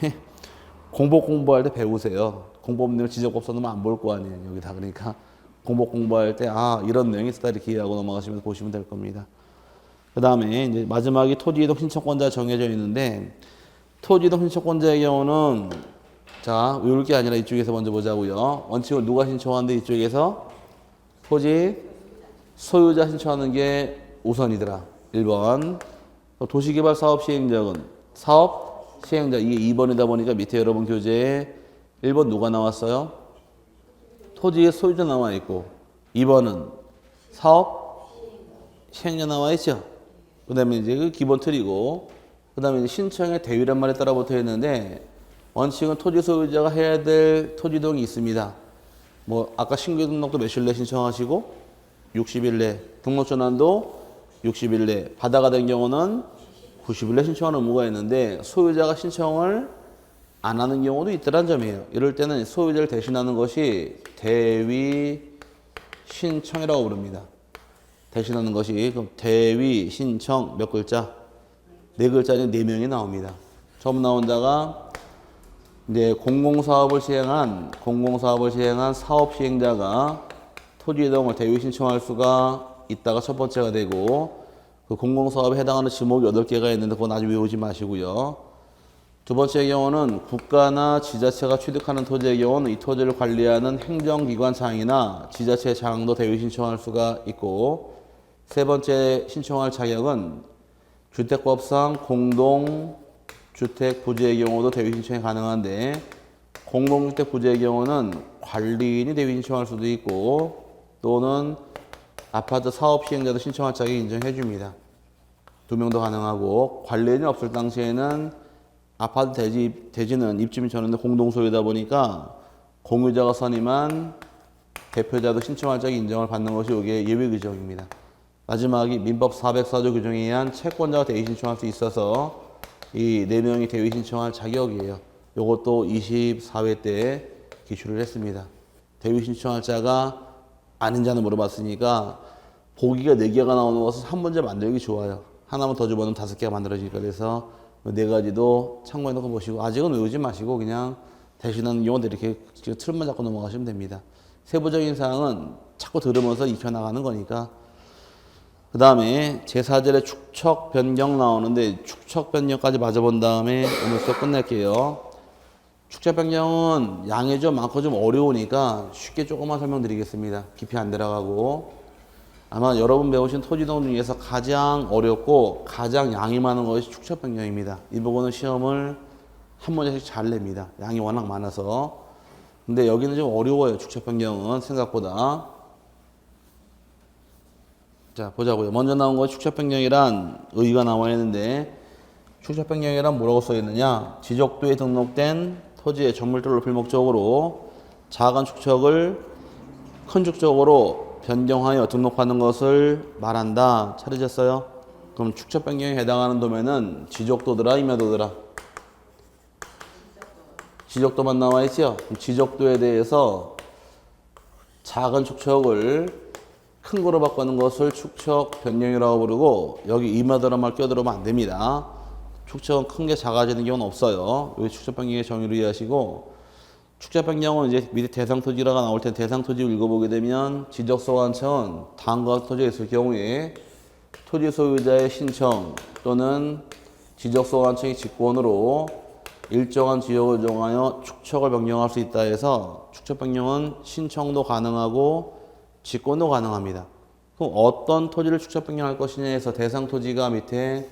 공복공부할 때 배우세요. 공법내용 지적법 써놓으면 안 볼 거 아니에요. 여기다 그러니까 공복공부할 때 이런 내용이 있다 이렇게 이해하고 넘어가시면 보시면 될 겁니다. 그 다음에 이제 마지막에 토지이동 신청권자 정해져 있는데 토지이동 신청권자의 경우는 자 외울 게 아니라 이쪽에서 먼저 보자고요. 원칙을 누가 신청하는데 이쪽에서 토지 소유자 신청하는 게 우선이더라. 1번 도시개발 사업 시행자는 사업 시행자 이게 2번이다 보니까 밑에 여러분 교재에 1번 누가 나왔어요? 토지의 소유자 나와 있고 2번은 사업 시행자 나와 있죠. 그 다음에 이제 그 기본 틀이고 그 다음에 이제 신청의 대위란 말에 따라 붙어 있는데 원칙은 토지 소유자가 해야 될 토지동이 있습니다. 뭐 아까 신규 등록도 며칠 내 신청하시고 60일 내 등록 전환도 60일 내 바다가 된 경우는 90일 내 신청하는 의무가 있는데 소유자가 신청을 안 하는 경우도 있더란 점이에요. 이럴 때는 소유자를 대신하는 것이 대위 신청이라고 부릅니다. 대신하는 것이 그럼 대위 신청 몇 글자? 네 글자니 네 명이 나옵니다. 처음 나온 자가 이제 공공사업을 시행한 사업 시행자가 토지 이동을 대위 신청할 수가 있다가 첫 번째가 되고 그 공공사업에 해당하는 지목이 8개가 있는데 그건 아직 외우지 마시고요. 두 번째 경우는 국가나 지자체가 취득하는 토지의 경우는 이 토지를 관리하는 행정기관장이나 지자체 장도 대위 신청할 수가 있고 세 번째 신청할 자격은 주택법상 공동주택 부지의 경우도 대위 신청이 가능한데 공동주택 부지의 경우는 관리인이 대위 신청할 수도 있고 또는 아파트 사업 시행자도 신청할 자격 인정해 줍니다. 2명도 가능하고 관리인이 없을 당시에는 아파트 대지는 입주민 전원의 공동소유다 보니까 공유자가 선임한 대표자도 신청할 자격 인정을 받는 것이 이게 예외 규정입니다. 마지막이 민법 404조 규정에 의한 채권자가 대위 신청할 수 있어서 이 4명이 대위 신청할 자격이에요. 이것도 24회 때 기출을 했습니다. 대위 신청할 자가 아닌 자는 물어봤으니까 보기가 4개가 나오는 것은 한 문제 만들기 좋아요. 하나만 더 집어넣으면 5개가 만들어지니까 그래서 4가지도 참고해 놓고 보시고 아직은 외우지 마시고 그냥 대신하는 경우도 이렇게 틀만 잡고 넘어가시면 됩니다. 세부적인 사항은 자꾸 들으면서 익혀나가는 거니까. 그 다음에 제4절에 축척 변경 나오는데 축척 변경까지 맞아본 다음에 오늘 수업 끝낼게요. 축척 변경은 양이 좀 많고 좀 어려우니까 쉽게 조금만 설명드리겠습니다. 깊이 안 들어가고 아마 여러분 배우신 토지동 중에서 가장 어렵고 가장 양이 많은 것이 축척 변경입니다. 이 부분은 시험을 한 문제씩 잘 냅니다. 양이 워낙 많아서. 근데 여기는 좀 어려워요. 축척 변경은 생각보다. 자, 보자고요. 먼저 나온 거 축척 변경이란 의의가 나와 있는데 축척 변경이란 뭐라고 써 있느냐? 지적도에 등록된 토지의 정밀도를 높일 목적으로 작은 축척을 큰 축척으로 변경하여 등록하는 것을 말한다. 찾으셨어요? 그럼 축척 변경에 해당하는 도면은 지적도더라, 임야도더라? 지적도만 나와 있죠? 지적도에 대해서 작은 축척을 큰 거로 바꾸는 것을 축척 변경이라고 부르고 여기 임야도란 말 껴들어오면 안 됩니다. 축척은 큰 게 작아지는 경우는 없어요. 여기 축척 변경의 정의를 이해하시고 축척 변경은 이제 밑에 대상 토지라가 나올 때 대상 토지를 읽어보게 되면 지적소관청은 다음과 토지가 있을 경우에 토지 소유자의 신청 또는 지적소관청의 직권으로 일정한 지역을 정하여 축척을 변경할 수 있다 해서 축척 변경은 신청도 가능하고 직권도 가능합니다. 그럼 어떤 토지를 축척 변경할 것이냐 해서 대상 토지가 밑에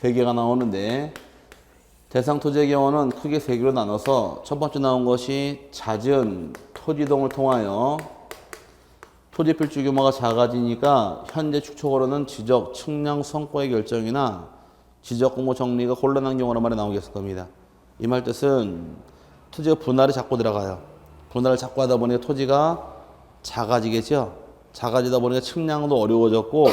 3개가 나오는데 대상 토지의 경우는 크게 3개로 나눠서 첫 번째 나온 것이 잦은 토지동을 통하여 토지 필지 규모가 작아지니까 현재 축척으로는 지적 측량 성과의 결정이나 지적 공모 정리가 곤란한 경우란 말이 나오겠을 겁니다. 이 말 뜻은 토지가 분할이 자꾸 들어가요. 분할을 자꾸 하다 보니까 토지가 작아지겠죠. 작아지다 보니까 측량도 어려워졌고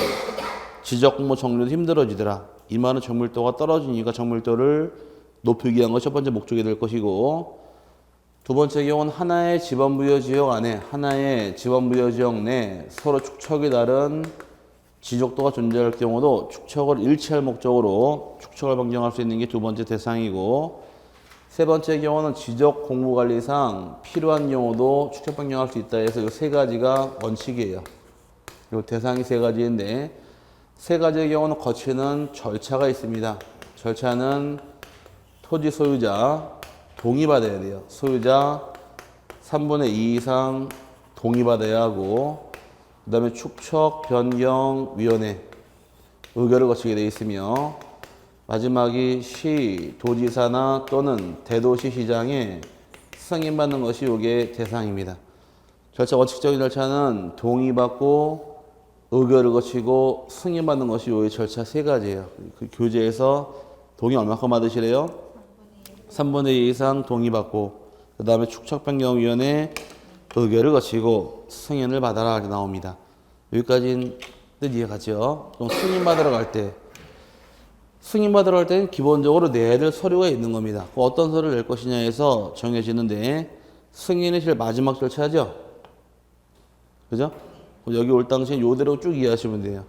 지적 공모 정리도 힘들어지더라. 이 말은 정밀도가 떨어지니까 정밀도를 높이기 위한 것이 첫 번째 목적이 될 것이고 두 번째 경우는 하나의 지방부여 지역 안에 하나의 지방부여 지역 내 서로 축척이 다른 지적도가 존재할 경우도 축척을 일치할 목적으로 축척을 변경할 수 있는 게 두 번째 대상이고 세 번째 경우는 지적 공부관리상 필요한 경우도 축척 변경할 수 있다 해서 이 3가지가 원칙이에요. 이 대상이 3가지인데 3가지의 경우는 거치는 절차가 있습니다. 절차는 토지 소유자 동의받아야 돼요. 소유자 3분의 2 이상 동의받아야 하고 그 다음에 축척변경위원회 의결을 거치게 되어 있으며 마지막이 시, 도지사나 또는 대도시시장에 승인받는 것이 이게 대상입니다. 절차 원칙적인 절차는 동의받고 의결을 거치고 승인받는 것이 이 절차 3가지예요. 그 교재에서 동의 얼마큼 받으시래요? 3분의 2 이상 동의받고 그 다음에 축척변경위원회 의결을 거치고 승인을 받아라 이렇게 나옵니다. 여기까지는 뜻 이해가죠? 그럼 승인받으러 갈 때 승인받으러 할 때는 기본적으로 내야 될 서류가 있는 겁니다. 어떤 서류를 낼 것이냐에서 정해지는데 승인이 제일 마지막 절차죠. 그죠? 여기 올 당시에 요대로 쭉 이해하시면 돼요.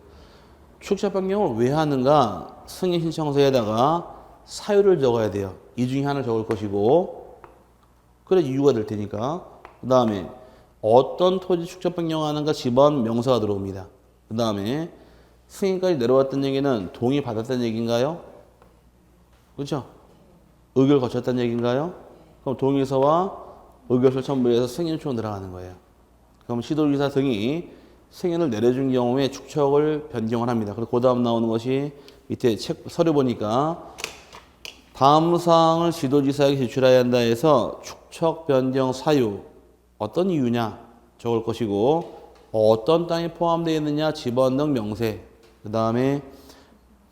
출처 변경을 왜 하는가? 승인 신청서에다가 사유를 적어야 돼요. 이 중에 하나를 적을 것이고 그래 이유가 될 테니까. 그 다음에 어떤 토지 축적 변경하는가 집안 명사가 들어옵니다. 그 다음에 승인까지 내려왔던 얘기는 동의 받았다는 얘기인가요? 그렇죠? 의결 거쳤다는 얘기인가요? 그럼 동의서와 의결서 첨부해서 승인 요청 들어가는 거예요. 그럼 시도지사 등이 승인을 내려준 경우에 축척을 변경을 합니다. 그리고 그 다음 나오는 것이 밑에 서류 보니까 다음 사항을 지도지사에게 제출해야 한다 해서 축척 변경 사유 어떤 이유냐 적을 것이고 어떤 땅이 포함되어 있느냐 집안 등 명세 그 다음에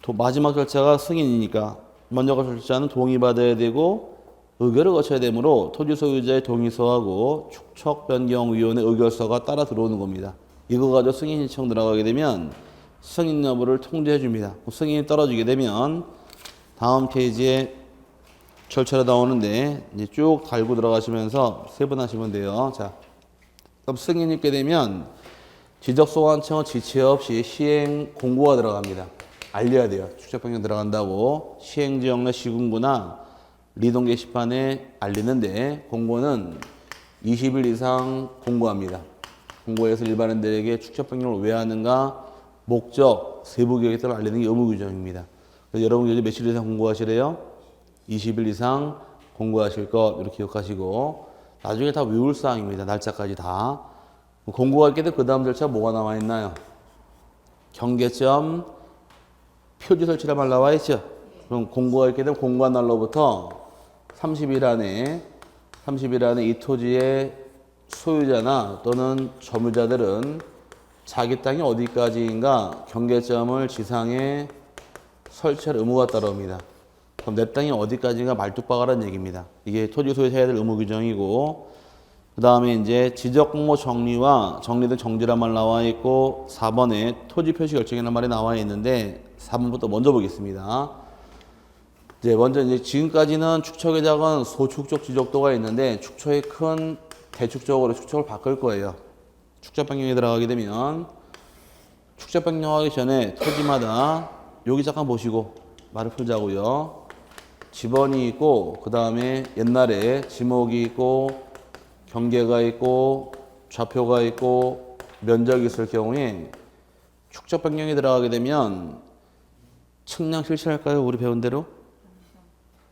마지막 절차가 승인이니까 먼저 절차는 동의받아야 되고 의결을 거쳐야 되므로 토지 소유자의 동의서하고 축척변경위원회 의결서가 따라 들어오는 겁니다. 이거 가지고 승인 신청 들어가게 되면 승인 여부를 통지해 줍니다. 승인이 떨어지게 되면 다음 페이지에 절차로 나오는데 이제 쭉 달고 들어가시면서 세분하시면 돼요. 자, 그럼 승인이 있게 되면 지적소관청은 지체 없이 시행 공고가 들어갑니다. 알려야 돼요. 축적변경 들어간다고 시행지역 내 시군구나 리동 게시판에 알리는데 공고는 20일 이상 공고합니다. 공고에서 일반인들에게 축적변경을 왜 하는가 목적, 세부 계획에 따라 알리는 게 의무 규정입니다. 그래서 여러분 이제 며칠 이상 공고하시래요? 20일 이상 공고하실 것 이렇게 기억하시고 나중에 다 외울 사항입니다. 날짜까지 다. 공고할 때 그 다음 절차 뭐가 나와 있나요? 경계점 표지 설치란 나와 있죠? 그럼 공고할 때 공고한 날로부터 30일 안에 이 토지의 소유자나 또는 점유자들은 자기 땅이 어디까지인가 경계점을 지상에 설치할 의무가 따라옵니다. 그럼 내 땅이 어디까지인가 말뚝박아라는 얘기입니다. 이게 토지 소유자 해야 될 의무 규정이고 그 다음에 이제 지적공모 정리와 정리된 정지란 말 나와 있고 4번에 토지 표시 결정이라는 말이 나와 있는데 4번부터 먼저 보겠습니다. 이제 먼저 이제 지금까지는 축척의 작은 소축적 지적도가 있는데 축척이 큰 대축적으로 축척을 바꿀 거예요. 축적 변경이 들어가게 되면 축적 변경하기 전에 토지마다 여기 잠깐 보시고 말을 풀자고요. 지번이 있고 그 다음에 옛날에 지목이 있고 경계가 있고 좌표가 있고 면적이 있을 경우에 축적 변경이 들어가게 되면 측량 실시할까요? 우리 배운 대로?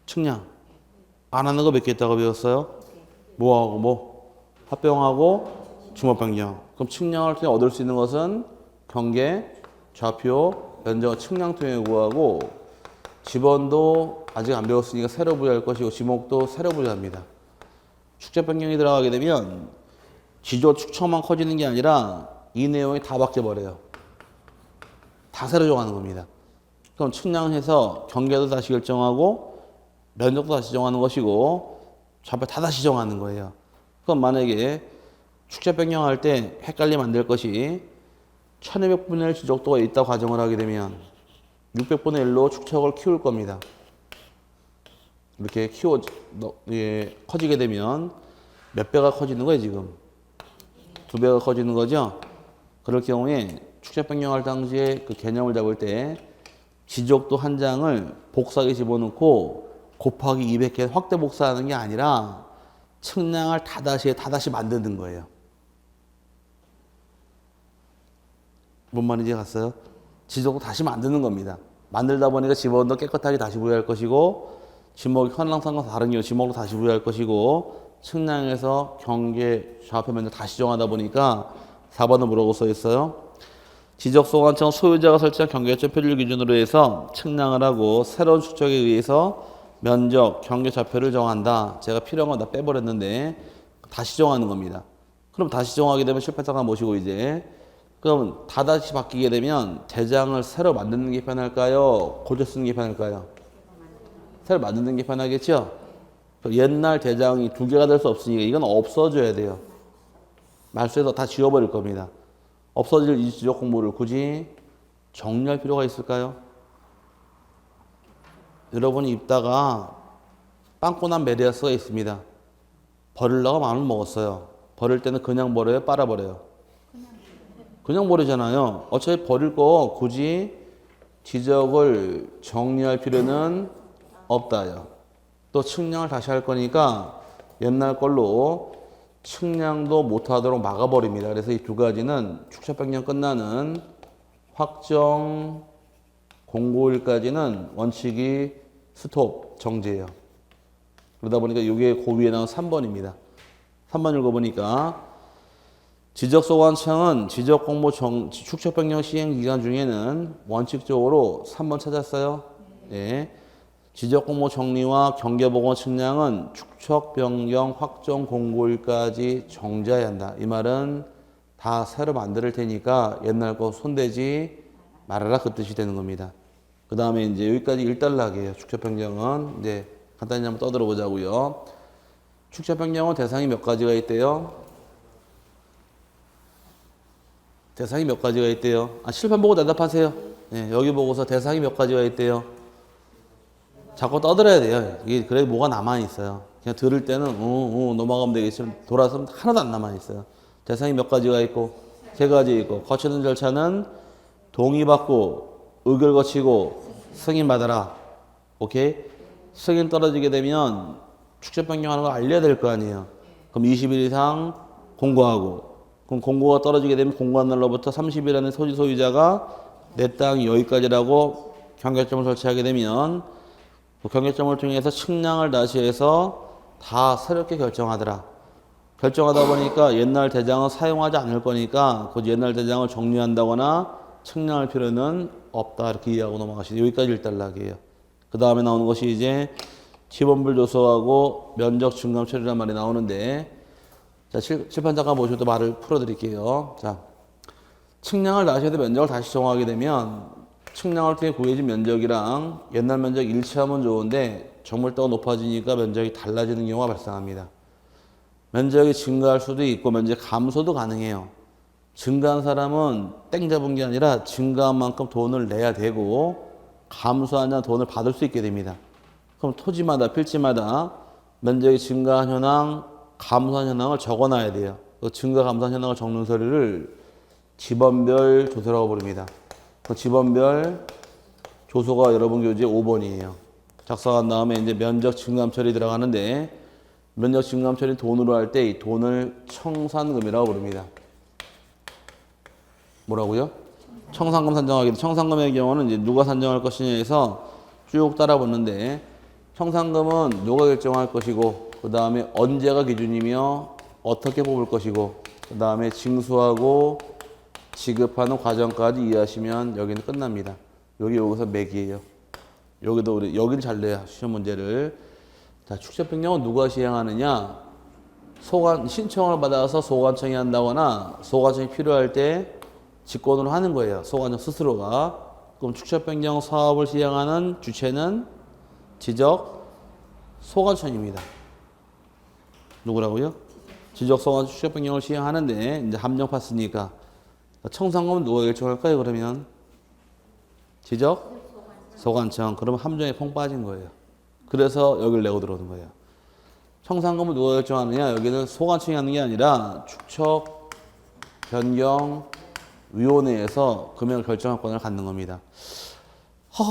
측량 안 하는 거 몇 개 있다고 배웠어요? 뭐하고 뭐? 합병하고 주목 변경. 그럼 측량할 때 얻을 수 있는 것은 경계, 좌표, 면적 측량 통해 구하고 지번도 아직 안 배웠으니까 새로 부여할 것이고 지목도 새로 부여합니다. 축적 변경이 들어가게 되면 지조 축척만 커지는 게 아니라 이 내용이 다 바뀌어버려요. 다 새로 정하는 겁니다. 그럼 측량해서 경계도 다시 결정하고 면적도 다시 정하는 것이고 좌표 다 다시 정하는 거예요. 그럼 만약에 축적 변경할 때 헷갈리면 안 될 것이 1200분의 1 지적도가 있다고 가정을 하게 되면 600분의 1로 축척을 키울 겁니다. 이렇게 커지게 되면 몇 배가 커지는 거예요, 지금? 2배가 커지는 거죠? 그럴 경우에 축적 변경할 당시에 그 개념을 잡을 때 지적도 한 장을 복사기 집어넣고 곱하기 200개 확대 복사하는 게 아니라 측량을 다다시 만드는 거예요. 뭔 말인지 갔어요? 지적도 다시 만드는 겁니다. 만들다 보니까 지번도 깨끗하게 다시 부여할 것이고 지목이 현황상과 다른 경우 지목도 다시 부여할 것이고 측량해서 경계 좌표 면적 다시 정하다 보니까 4번은 뭐라고 써 있어요? 지적소관청 소유자가 설치한 경계점 표준을 기준으로 해서 측량을 하고 새로운 축척에 의해서 면적, 경계 좌표를 정한다. 제가 필요한 건 다 빼버렸는데 다시 정하는 겁니다. 그럼 다시 정하게 되면 실패자가 모시고 이제 그럼 다다시 바뀌게 되면 대장을 새로 만드는 게 편할까요? 고쳐 쓰는 게 편할까요? 새로 만드는 게 편하겠죠? 옛날 대장이 2개가 될 수 없으니까 이건 없어져야 돼요. 말소해서 다 지워버릴 겁니다. 없어질 이 지적 공부를 굳이 정리할 필요가 있을까요? 여러분이 입다가 빵꾸난 메리아스가 있습니다. 버리려고 마음을 먹었어요. 버릴 때는 그냥 버려요? 빨아버려요? 그냥 버리잖아요. 어차피 버릴 거 굳이 지적을 정리할 필요는 없다요. 또 측량을 다시 할 거니까 옛날 걸로 측량도 못하도록 막아버립니다. 그래서 이 두 가지는 축차 변경 끝나는 확정 공고일까지는 원칙이 스톱 정지예요. 그러다 보니까 이게 그 위에 나온 3번입니다. 3번 읽어보니까 지적소관청은 지적공모 축척 변경 시행 기간 중에는 원칙적으로 3번 찾았어요. 네. 지적공모 정리와 경계보건 측량은 축척 변경 확정 공고일까지 정지해야 한다. 이 말은 다 새로 만들 테니까 옛날 거 손대지 말아라 그 뜻이 되는 겁니다. 그 다음에 이제 여기까지 일단락이에요. 축척 변경은 이제 간단히 한번 떠들어 보자고요. 축척 변경은 대상이 몇 가지가 있대요? 대상이 몇 가지가 있대요? 칠판 보고 대답하세요. 네, 여기 보고서 대상이 몇 가지가 있대요? 자꾸 떠들어야 돼요. 이게 그래 뭐가 남아있어요. 그냥 들을 때는 넘어가면 되겠지만 돌아서면 하나도 안 남아있어요. 대상이 몇 가지가 있고 세 가지 있고 거치는 절차는 동의받고 의결 거치고 승인 받아라. 오케이? 승인 떨어지게 되면 축적 변경하는 거 알려야 될 거 아니에요. 그럼 20일 이상 공고하고 그럼 공고가 떨어지게 되면 공고한 날로부터 30일 안에 토지 소유자가 내 땅이 여기까지라고 경계점을 설치하게 되면 그 경계점을 통해서 측량을 다시 해서 다 새롭게 결정하더라. 결정하다 보니까 옛날 대장은 사용하지 않을 거니까 그 옛날 대장을 정리한다거나 측량할 필요는 없다. 이렇게 이해하고 넘어가시죠. 여기까지 일단락이에요. 그 다음에 나오는 것이 이제 지번불 조서하고 면적 증감 처리란 말이 나오는데 자, 칠판 잠깐 보시고 또 말을 풀어드릴게요. 자, 측량을 다시 해도 면적을 다시 정하게 되면 측량을 통해 구해진 면적이랑 옛날 면적 일치하면 좋은데 정물도가 높아지니까 면적이 달라지는 경우가 발생합니다. 면적이 증가할 수도 있고 면적 감소도 가능해요. 증가한 사람은 땡 잡은 게 아니라 증가한 만큼 돈을 내야 되고 감소한 돈을 받을 수 있게 됩니다. 그럼 토지마다 필지마다 면적이 증가한 현황, 감소한 현황을 적어놔야 돼요. 그 증가, 감소한 현황을 적는 서류를 지번별 조서라고 부릅니다. 그 지번별 조서가 여러분 교재 5번이에요. 작성한 다음에 이제 면적 증감 처리 들어가는데 면적 증감 처리 돈으로 할 때 이 돈을 청산금이라고 부릅니다. 뭐라고요? 청산금 산정하기. 청산금의 경우는 이제 누가 산정할 것이냐에서 쭉 따라붙는데 청산금은 누가 결정할 것이고 그 다음에 언제가 기준이며 어떻게 뽑을 것이고 그 다음에 징수하고 지급하는 과정까지 이해하시면 여기는 끝납니다. 여기서 맥이에요. 여기도 우리 여기는 잘 내야 시험 문제를. 자, 축적 변경은 누가 시행하느냐? 신청을 받아서 소관청이 한다거나 소관청이 필요할 때 직권으로 하는 거예요. 소관청 스스로가. 그럼 축적 변경 사업을 시행하는 주체는 지적 소관청입니다. 누구라고요? 지적 소관청 축적 변경을 시행하는데 이제 함정 팠으니까 청산금은 누가 결정할까요? 그러면 지적 소관청. 그러면 함정에 퐁 빠진 거예요. 그래서 여기를 내고 들어오는 거예요. 청산금은 누가 결정하느냐? 여기는 소관청이 하는 게 아니라 축척 변경 위원회에서 금액을 결정할 권한을 갖는 겁니다.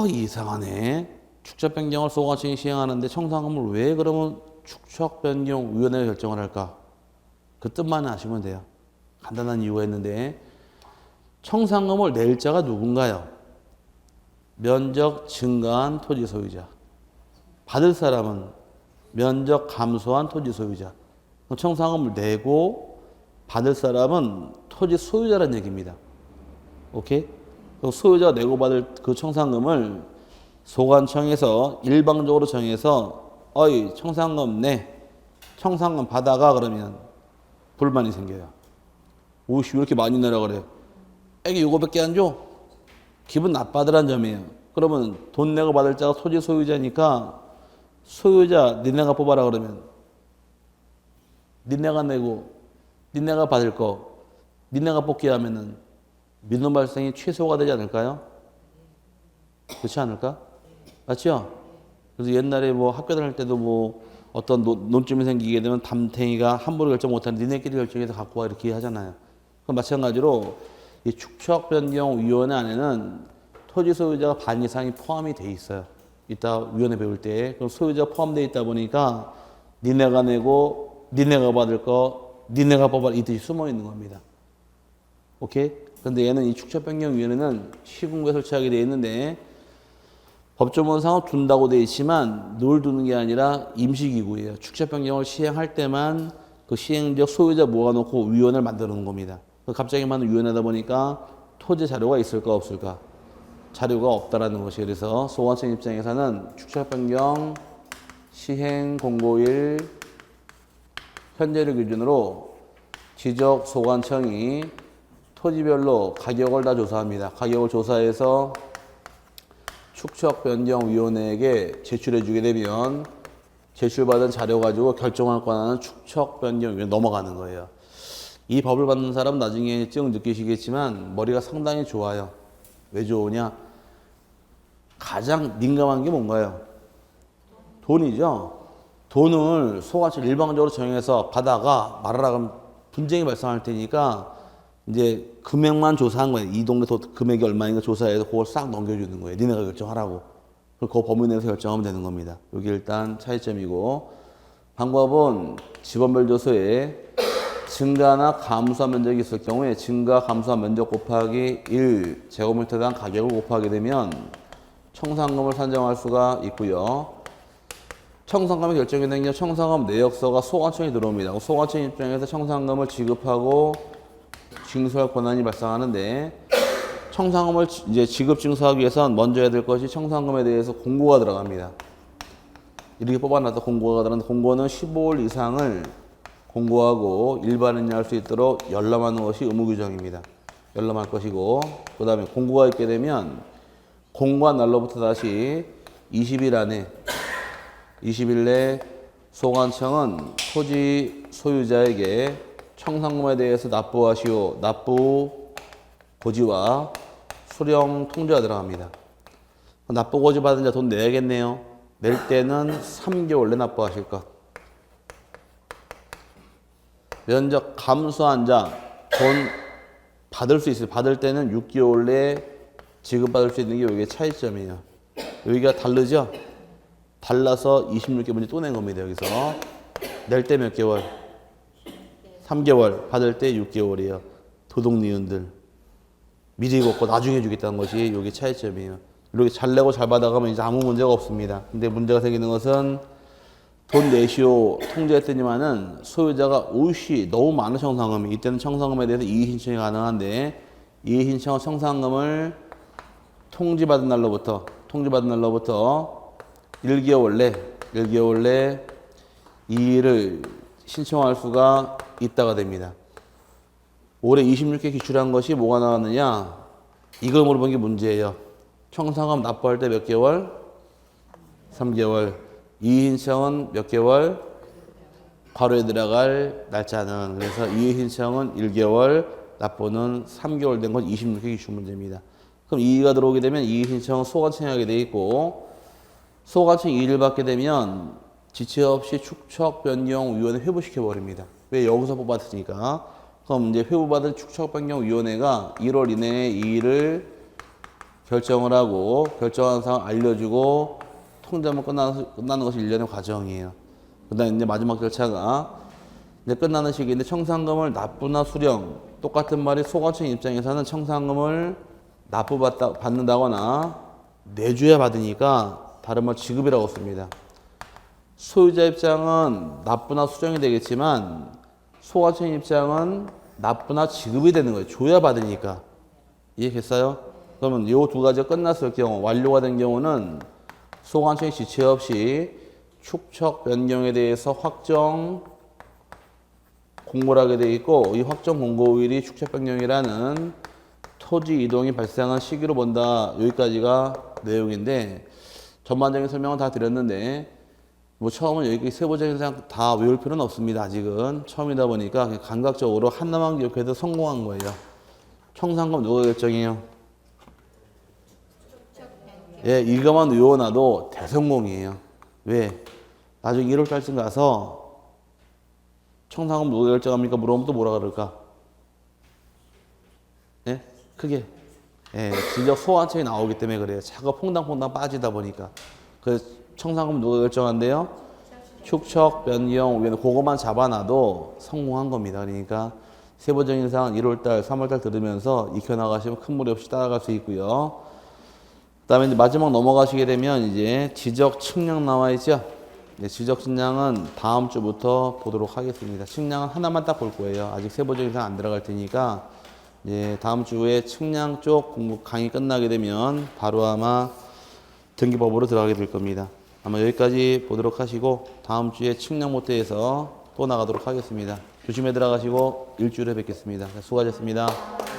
이상하네. 축척 변경을 소관청이 시행하는데 청산금을 왜 그러면 축척 변경 위원회가 결정을 할까? 그 뜻만 아시면 돼요. 간단한 이유가 있는데 청산금을 낼 자가 누군가요? 면적 증가한 토지 소유자. 받을 사람은 면적 감소한 토지 소유자. 청산금을 내고 받을 사람은 토지 소유자라는 얘기입니다. 오케이? 소유자가 내고 받을 그 청산금을 소관청에서 일방적으로 정해서 청산금 내, 청산금 받아가 그러면 불만이 생겨요. 오씨 왜 이렇게 많이 내라 그래? 애기 요거밖에 안 줘? 기분 나빠더란 점이에요. 그러면 돈 내고 받을 자가 토지 소유자니까 소유자 니네가 뽑아라 그러면 니네가 내고 니네가 받을 거 니네가 뽑게 하면은 민원 발생이 최소가 되지 않을까요? 그렇지 않을까? 맞죠? 그래서 옛날에 뭐 학교 다닐 때도 뭐 어떤 논점이 생기게 되면 담탱이가 함부로 결정 못하는 니네끼리 결정해서 갖고 와 이렇게 하잖아요. 그럼 마찬가지로 이 축척변경위원회 안에는 토지 소유자가 반 이상이 포함이 돼 있어요. 이따 위원회 배울 때. 그럼 소유자가 포함되어 있다 보니까 니네가 내고 니네가 받을 거 니네가 뽑아 이 뜻이 숨어 있는 겁니다. 오케이? 근데 얘는 이 축척변경위원회는 시군구에 설치하게 되어 있는데 법조문상은 둔다고 되어 있지만 늘 두는 게 아니라 임시기구예요. 축척변경을 시행할 때만 그 시행적 소유자 모아놓고 위원회를 만들어 놓은 겁니다. 갑자기 만든 위원회다 보니까 토지 자료가 있을까 없을까? 자료가 없다라는 것이. 그래서 소관청 입장에서는 축척변경 시행 공고일 현재를 기준으로 지적 소관청이 토지별로 가격을 다 조사합니다. 가격을 조사해서 축척변경위원회에게 제출해 주게 되면 제출받은 자료 가지고 결정할 권한은 축척변경위원회에 넘어가는 거예요. 이 법을 받는 사람은 나중에 쭉 느끼시겠지만 머리가 상당히 좋아요. 왜 좋으냐? 가장 민감한 게 뭔가요? 돈이죠. 돈을 소관청 일방적으로 정해서 받아가 말하라 그러면 분쟁이 발생할 테니까 이제 금액만 조사한 거예요. 이 동네 금액이 얼마인가 조사해서 그걸 싹 넘겨주는 거예요. 니네가 결정하라고. 그 범위 내에서 결정하면 되는 겁니다. 이게 일단 차이점이고, 방법은 지번별 조서에 증가나 감소한 면적이 있을 경우에 증가, 감소한 면적 곱하기 1 제곱미터당 가격을 곱하게 되면 청산금을 산정할 수가 있고요. 청산금이 결정이 된 게 청산금 내역서가 소관청에 들어옵니다. 소관청 입장에서 청산금을 지급하고 징수할 권한이 발생하는데, 청산금을 이제 지급 징수하기 위해서는 먼저 해야 될 것이 청산금에 대해서 공고가 들어갑니다. 이렇게 뽑아놨다 공고가 들어가는데, 공고는 15일 이상을 공고하고 일반인이 할 수 있도록 열람하는 것이 의무 규정입니다. 열람할 것이고, 그 다음에 공고가 있게 되면 공고한 날로부터 다시 20일 안에 20일 내 소관청은 토지 소유자에게 청산금에 대해서 납부하시오, 납부 고지와 수령 통지가 들어갑니다. 납부 고지 받은 자 돈 내야겠네요. 낼 때는 3개월 내 납부하실 것. 면적 감소한 자 돈 받을 수 있어요. 받을 때는 6개월 내에 지급받을 수 있는 게 여기에 차이점이에요. 여기가 다르죠? 달라서 26개 문제 또 낸 겁니다. 여기서 낼 때 몇 개월? 3개월. 받을 때 6개월이에요. 도둑니은들 미리 걷고 나중에 주겠다는 것이 여기 차이점이에요. 이렇게 잘 내고 잘 받아가면 이제 아무 문제가 없습니다. 근데 문제가 생기는 것은 돈 내시오 통지했더니만은 소유자가 오씨 너무 많은 청산금이, 이때는 청산금에 대해서 이의 신청이 가능한데, 이의 신청은 청산금을 통지받은 날로부터 1개월 내 이의를 신청할 수가 있다가 됩니다. 올해 26개 기출한 것이 뭐가 나왔느냐? 이걸 물어본 게 문제예요. 청산금 납부할 때 몇 개월? 3개월. 이의 신청은 몇 개월? 괄호에 들어갈 날짜는. 그래서 이의 신청은 1개월, 납부는 3개월 된 건 26개 기출 문제입니다. 그럼 이의가 들어오게 되면 이의 신청은 소관청에 하게 돼 있고, 소관청이 이의를 받게 되면 지체 없이 축척변경위원회 회부시켜 버립니다. 왜? 여기서 뽑았으니까. 그럼 이제 회부받은 축척변경위원회가 1월 이내에 이의를 결정을 하고, 결정한 사항 알려주고 통지하면 끝나는 것이 1년의 과정이에요. 그 다음에 이제 마지막 절차가 이제 끝나는 시기인데, 청산금을 납부나 수령, 똑같은 말이 소관청 입장에서는 청산금을 받는다거나 내줘야 받으니까 다른 말 지급이라고 씁니다. 소유자 입장은 납부나 수령이 되겠지만 소관청 입장은 납부나 지급이 되는 거예요. 줘야 받으니까. 이해했어요? 그러면 이 두 가지가 끝났을 경우, 완료가 된 경우는 소관청이 지체 없이 축척 변경에 대해서 확정 공고를 하게 되어 있고, 이 확정 공고일이 축척 변경이라는 토지 이동이 발생한 시기로 본다. 여기까지가 내용인데, 전반적인 설명은 다 드렸는데 뭐 처음은 여기 세부적인 사항 다 외울 필요는 없습니다. 아직은 처음이다 보니까 그냥 감각적으로 하나만 기억해도 성공한 거예요. 청산금 누가 결정해요? 예, 이거만 외워놔도 대성공이에요. 왜? 나중에 1월 달쯤 가서 청산금 누가 결정합니까? 물어보면 또 뭐라 그럴까? 예? 크게. 예, 지적 소환청이 나오기 때문에 그래요. 차가 퐁당퐁당 빠지다 보니까. 그 청산금 누가 결정한대요? 축척, 변경, 우회는 그것만 잡아놔도 성공한 겁니다. 그러니까 세부적인 사항은 1월달, 3월달 들으면서 익혀나가시면 큰 무리 없이 따라갈 수 있고요. 그 다음에 이제 마지막 넘어가시게 되면 이제 지적 측량 나와 있죠? 네, 지적 측량은 다음 주부터 보도록 하겠습니다. 측량은 하나만 딱 볼 거예요. 아직 세부적인 사항 안 들어갈 테니까 이제 다음 주에 측량 쪽 공부 강의 끝나게 되면 바로 아마 등기법으로 들어가게 될 겁니다. 아마 여기까지 보도록 하시고 다음 주에 측량 모태에서 또 나가도록 하겠습니다. 조심해 들어가시고 일주일에 뵙겠습니다. 수고하셨습니다.